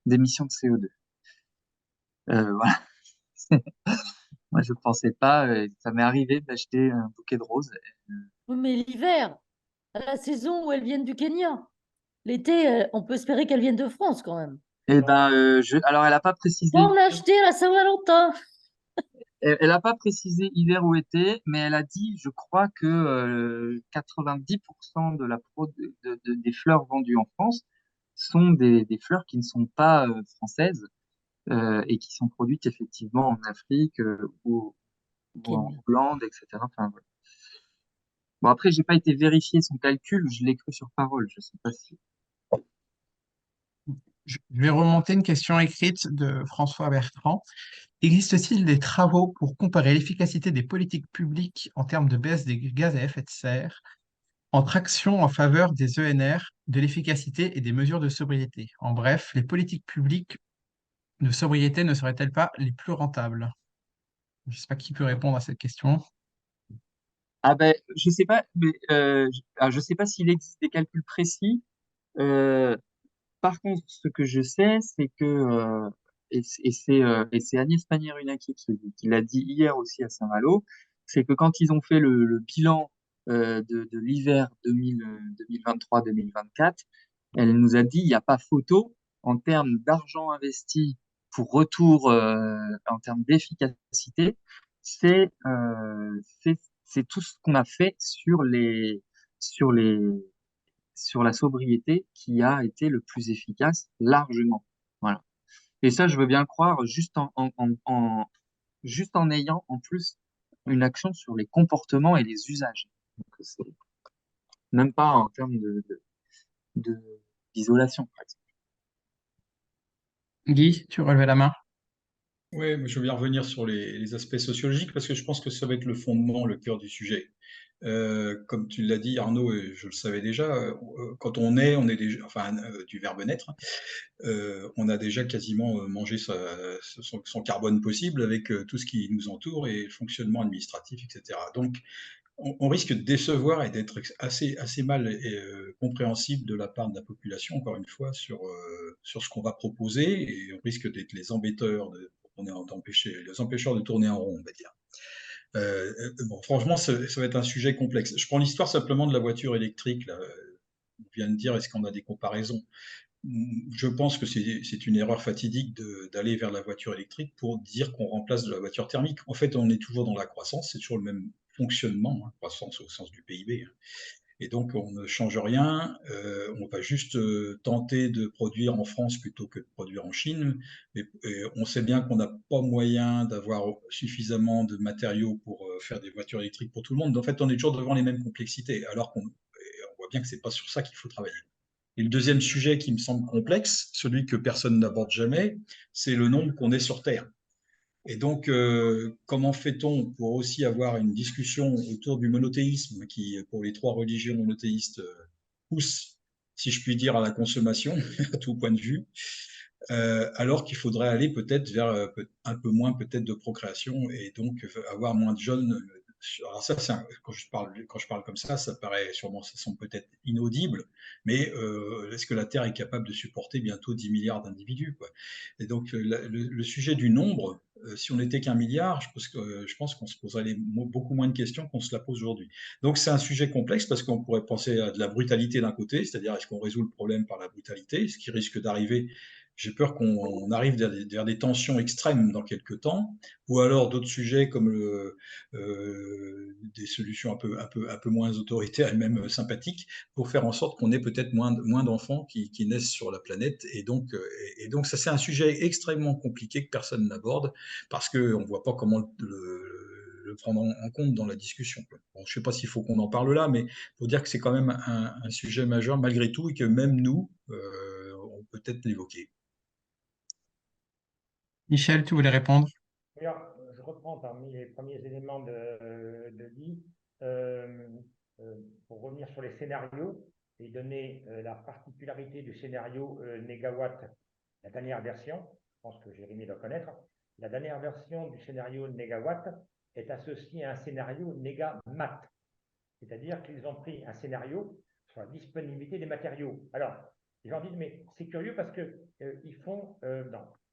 d'émissions de CO2. Voilà. Moi, je pensais pas, ça m'est arrivé d'acheter un bouquet de roses. Oui, mais l'hiver, à la saison où elles viennent du Kenya. L'été, on peut espérer qu'elles viennent de France quand même. Et ben, alors elle a pas précisé, Quand on l'a acheté à la Saint-Valentin. elle a pas précisé hiver ou été, mais elle a dit, je crois que 90% de des fleurs vendues en France sont des fleurs qui ne sont pas françaises et qui sont produites effectivement en Afrique ou en Kenya. Hollande, etc. Enfin, voilà. Bon, après, j'ai pas été vérifier son calcul, je l'ai cru sur parole, je sais pas si. Je vais remonter une question écrite de François Bertrand. Existe-t-il des travaux pour comparer l'efficacité des politiques publiques en termes de baisse des gaz à effet de serre entre actions en faveur des ENR, de l'efficacité et des mesures de sobriété? En bref, les politiques publiques de sobriété ne seraient-elles pas les plus rentables? Je ne sais pas qui peut répondre à cette question. Ah ben, je sais pas, mais alors, je sais pas s'il existe des calculs précis. Euh, Par contre, ce que je sais, c'est que et c'est Agnès Pannier-Runacher qui l'a dit hier aussi à Saint-Malo, c'est que quand ils ont fait le bilan de l'hiver 2023-2024, elle nous a dit il n'y a pas photo en termes d'argent investi pour retour en termes d'efficacité, c'est c'est tout ce qu'on a fait sur les sur la sobriété qui a été le plus efficace largement. Voilà. Et ça, je veux bien le croire juste en ayant en plus une action sur les comportements et les usages. Donc, c'est même pas en termes de- d'isolation, par exemple. Guy, tu relevais la main. Oui, mais je veux bien revenir sur les aspects sociologiques parce que je pense que ça va être le fondement, le cœur du sujet. Comme tu l'as dit, Arnaud, et je le savais déjà, quand on est déjà, enfin, du verbe naître, on a déjà quasiment mangé son carbone possible avec tout ce qui nous entoure et le fonctionnement administratif, etc. Donc, on risque de décevoir et d'être assez mal compréhensible de la part de la population, encore une fois, sur ce qu'on va proposer, et on risque d'être les empêcheurs de tourner en rond, on va dire. Bon, franchement, ça va être un sujet complexe. Je prends l'histoire simplement de la voiture électrique. Là. On vient de dire, est-ce qu'on a des comparaisons? Je pense que c'est une erreur fatidique d'aller vers la voiture électrique pour dire qu'on remplace de la voiture thermique. En fait, on est toujours dans la croissance, c'est toujours le même fonctionnement, hein, croissance au sens du PIB. Hein. Et donc, on ne change rien, on va juste tenter de produire en France plutôt que de produire en Chine. Et on sait bien qu'on n'a pas moyen d'avoir suffisamment de matériaux pour faire des voitures électriques pour tout le monde. En fait, on est toujours devant les mêmes complexités, alors qu'on voit bien que c'est pas sur ça qu'il faut travailler. Et le deuxième sujet qui me semble complexe, celui que personne n'aborde jamais, c'est le nombre qu'on est sur Terre. Et donc, comment fait-on pour aussi avoir une discussion autour du monothéisme qui, pour les trois religions monothéistes, pousse, si je puis dire, à la consommation, à tout point de vue, alors qu'il faudrait aller peut-être vers un peu moins peut-être de procréation et donc avoir moins de jeunes. Alors ça, quand je parle comme ça paraît sûrement, ça semble peut-être inaudible, mais est-ce que la Terre est capable de supporter bientôt 10 milliards d'individus, quoi? Et donc le sujet du nombre, si on n'était qu'un milliard, je pense qu'on se poserait beaucoup moins de questions qu'on se la pose aujourd'hui. Donc c'est un sujet complexe parce qu'on pourrait penser à de la brutalité d'un côté, c'est-à-dire est-ce qu'on résout le problème par la brutalité, ce qui risque d'arriver. J'ai peur qu'on arrive vers des tensions extrêmes dans quelques temps, ou alors d'autres sujets comme des solutions un peu moins autoritaires et même sympathiques pour faire en sorte qu'on ait peut-être moins d'enfants qui naissent sur la planète. Et donc ça, c'est un sujet extrêmement compliqué que personne n'aborde parce qu'on ne voit pas comment le prendre en compte dans la discussion. Bon, je ne sais pas s'il faut qu'on en parle là, mais il faut dire que c'est quand même un sujet majeur malgré tout et que même nous, on peut peut-être l'évoquer. Michel, tu voulais répondre? Alors, je reprends parmi les premiers éléments de Guy. Pour revenir sur les scénarios et donner la particularité du scénario négawatt, la dernière version, je pense que Jérémy doit connaître, la dernière version du scénario négawatt est associée à un scénario négamat, c'est-à-dire qu'ils ont pris un scénario sur la disponibilité des matériaux. Alors, les gens disent, mais c'est curieux parce que ils font,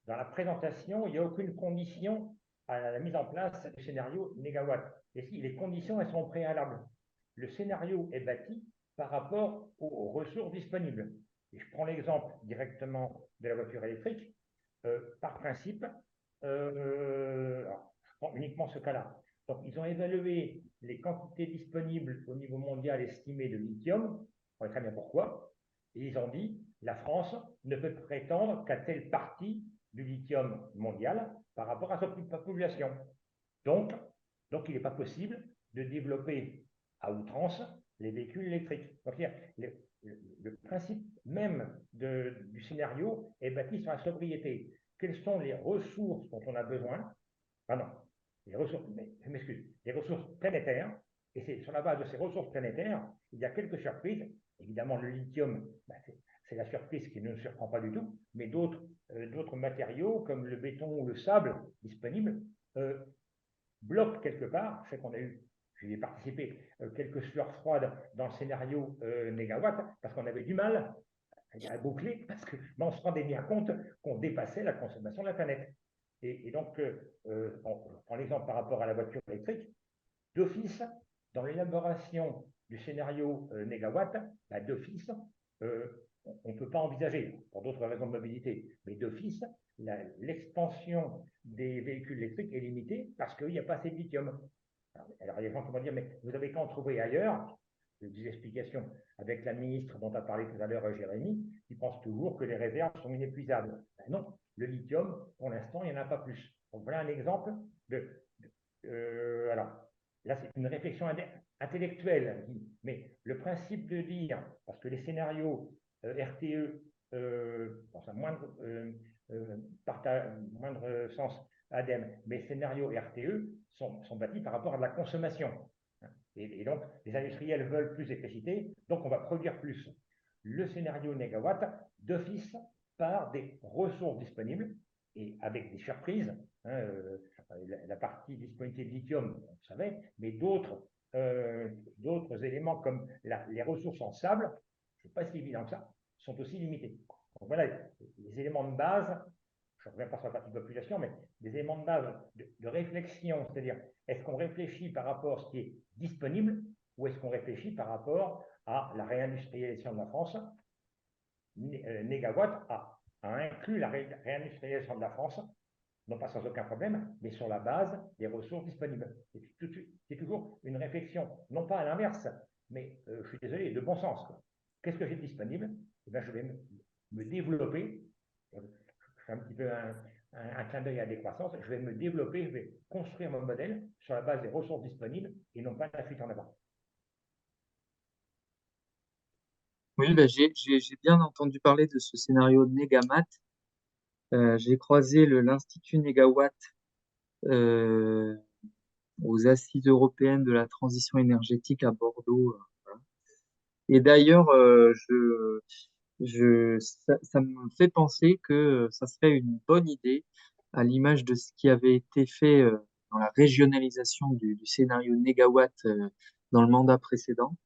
dans la présentation, il n'y a aucune condition à la mise en place du scénario négawatt. Et si les conditions, elles sont préalables. Le scénario est bâti par rapport aux ressources disponibles. Et je prends l'exemple directement de la voiture électrique. Par principe, alors, je prends uniquement ce cas-là. Donc, ils ont évalué les quantités disponibles au niveau mondial estimées de lithium. On sait très bien pourquoi. Et ils ont dit, la France ne peut prétendre qu'à telle partie du lithium mondial par rapport à sa population. Donc, il n'est pas possible de développer à outrance les véhicules électriques. Donc, le principe même du scénario est bâti sur la sobriété. Quelles sont les ressources dont on a besoin? Pardon, les ressources, je m'excuse, les ressources planétaires. Et c'est sur la base de ces ressources planétaires, il y a quelques surprises. Évidemment, le lithium, c'est la surprise qui ne nous surprend pas du tout, mais d'autres matériaux comme le béton ou le sable disponibles bloquent quelque part. C'est qu'on a eu, j'y ai participé, quelques sueurs froides dans le scénario négawatt, parce qu'on avait du mal à boucler, parce que on se rendait bien compte qu'on dépassait la consommation de la planète. Et donc, on prend l'exemple par rapport à la voiture électrique, d'office, dans l'élaboration du scénario négawatt, d'office, on ne peut pas envisager, pour d'autres raisons de mobilité, mais d'office, l'expansion des véhicules électriques est limitée parce qu'il n'y a pas assez de lithium. Alors, il y a des gens qui vont dire, mais vous avez qu'à en trouver ailleurs. Des explications avec la ministre dont a parlé tout à l'heure Jérémy, qui pense toujours que les réserves sont inépuisables. Ben non, le lithium, pour l'instant, il n'y en a pas plus. Donc voilà un exemple alors, là, c'est une réflexion intellectuelle, mais le principe de dire, parce que les scénarios RTE, dans un moindre sens ADEME, mais scénarios RTE sont bâtis par rapport à la consommation. Et donc, les industriels veulent plus d'électricité, donc on va produire plus. Le scénario négawatt, d'office, par des ressources disponibles et avec des surprises. La partie disponibilité de lithium, on le savait, mais d'autres éléments comme les ressources en sable, ce n'est pas si évident que ça, sont aussi limitées. Donc voilà les éléments de base, je ne reviens pas sur la partie de population, mais des éléments de base de réflexion, c'est-à-dire est-ce qu'on réfléchit par rapport à ce qui est disponible ou est-ce qu'on réfléchit par rapport à la réindustrialisation de la France? Négawatt a inclus la réindustrialisation de la France, non pas sans aucun problème, mais sur la base des ressources disponibles. C'est toujours une réflexion, non pas à l'inverse, mais je suis désolé, de bon sens. Qu'est-ce que j'ai disponible? Eh bien, je vais me développer. Je fais un petit peu un clin d'œil à la décroissance. Je vais me développer, je vais construire mon modèle sur la base des ressources disponibles et non pas la fuite en avant. Oui, ben, j'ai bien entendu parler de ce scénario de Négamat. J'ai croisé l'Institut Négawatt euh, aux Assises européennes de la transition énergétique à Bordeaux. Voilà. Et d'ailleurs, ça me fait penser que ça serait une bonne idée, à l'image de ce qui avait été fait dans la régionalisation du scénario Négawatt dans le mandat précédent.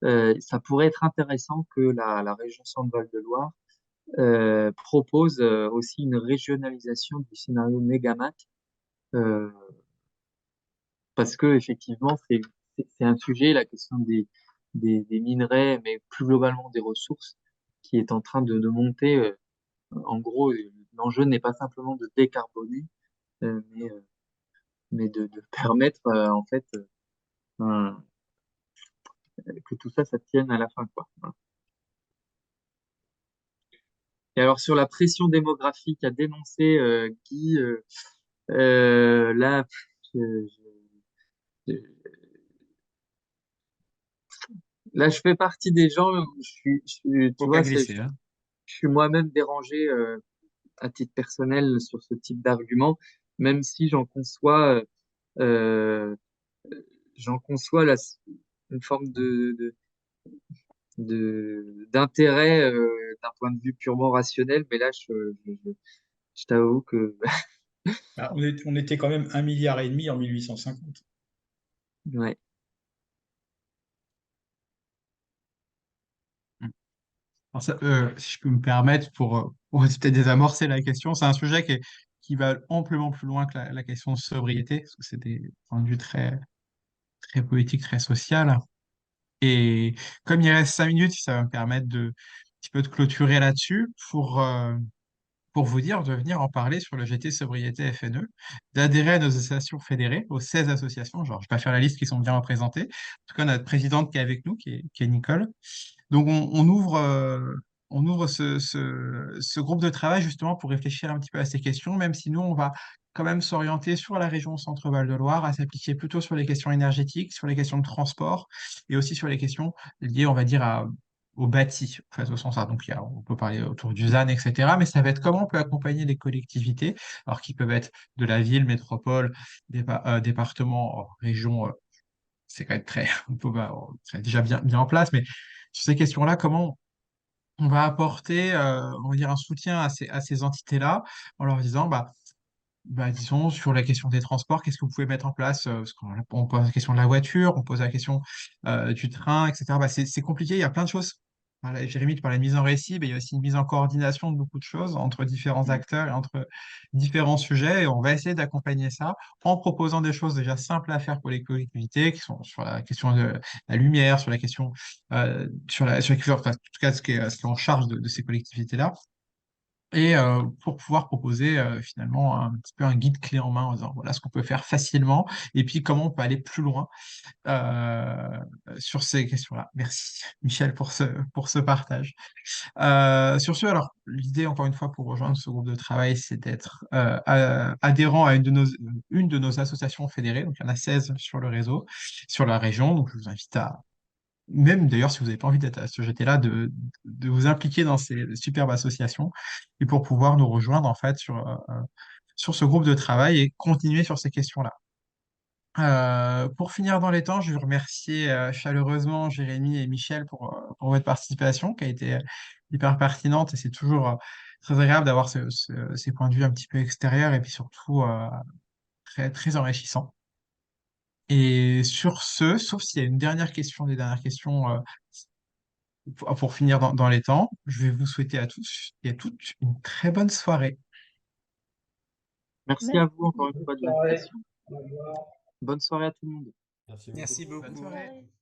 Ça pourrait être intéressant que la région Centre-Val de Loire propose aussi une régionalisation du scénario Négamat, euh, parce que effectivement c'est un sujet, la question des minerais, mais plus globalement des ressources, qui est en train de monter. En gros, l'enjeu n'est pas simplement de décarboner, mais de permettre en fait un- que tout ça, ça tienne à la fin, quoi. Voilà. Et alors sur la pression démographique à dénoncer, Guy, là, je, je- là, je fais partie des gens, tu Faut pas vois, glisser, hein. je suis moi-même dérangé à titre personnel sur ce type d'argument, même si euh, j'en conçois une forme d'intérêt d'un point de vue purement rationnel, mais là, je t'avoue que Bah, on était quand même 1,5 milliard en 1850. ouais. Alors si je peux me permettre, pour peut-être désamorcer la question, c'est un sujet qui va amplement plus loin que la question de sobriété, parce que c'est des points de vue très, très politique, très social. Et comme il reste 5 minutes, ça va me permettre un petit peu de clôturer là-dessus pour vous dire de venir en parler sur le GT Sobriété FNE, d'adhérer à nos associations fédérées, aux 16 associations. Genre, je ne vais pas faire la liste qui sont bien représentées. En tout cas, notre présidente qui est avec nous, qui est Nicole. Donc, on ouvre ce groupe de travail justement pour réfléchir un petit peu à ces questions, même si nous, on va quand même s'orienter sur la région Centre-Val de Loire, à s'appliquer plutôt sur les questions énergétiques, sur les questions de transport et aussi sur les questions liées, on va dire, au bâti, en fait, au sens large. Donc, on peut parler autour du ZAN, etc. Mais ça va être comment on peut accompagner les collectivités, alors qui peuvent être de la ville, métropole, département, région, c'est quand même très, c'est déjà bien en place, mais sur ces questions-là, comment on va apporter, on va dire, un soutien à ces entités-là en leur disant, disons, sur la question des transports, qu'est-ce que vous pouvez mettre en place? Parce qu'on pose la question de la voiture, on pose la question du train, etc. C'est compliqué, il y a plein de choses. Voilà, Jérémy, tu parlais de mise en récit, mais il y a aussi une mise en coordination de beaucoup de choses entre différents acteurs et entre différents sujets. Et on va essayer d'accompagner ça en proposant des choses déjà simples à faire pour les collectivités, qui sont sur la question de la lumière, sur la question, enfin, en tout cas, ce qui est en charge de ces collectivités-là et pour pouvoir proposer finalement un petit peu un guide clé en main en disant voilà ce qu'on peut faire facilement et puis comment on peut aller plus loin euh, sur ces questions-là. Merci Michel pour ce partage. Sur ce, alors l'idée encore une fois pour rejoindre ce groupe de travail, c'est d'être adhérent à une de nos associations fédérées. Donc il y en a 16 sur le réseau, sur la région. Donc je vous invite à même d'ailleurs, si vous n'avez pas envie d'être à ce GT-là, de vous impliquer dans ces superbes associations et pour pouvoir nous rejoindre en fait sur ce groupe de travail et continuer sur ces questions-là. Pour finir dans les temps, je veux remercier chaleureusement Jérémy et Michel pour votre participation qui a été hyper pertinente et c'est toujours très agréable d'avoir ces points de vue un petit peu extérieurs et puis surtout très enrichissants. Et sur ce, sauf s'il y a une dernière question, des dernières questions pour finir dans les temps, je vais vous souhaiter à tous et à toutes une très bonne soirée. Merci à Merci. vous encore une fois de Bonne soirée. l'invitation. Au revoir. Bonne soirée à tout le monde. Merci Merci beaucoup. Bonne beaucoup. soirée. Soirée.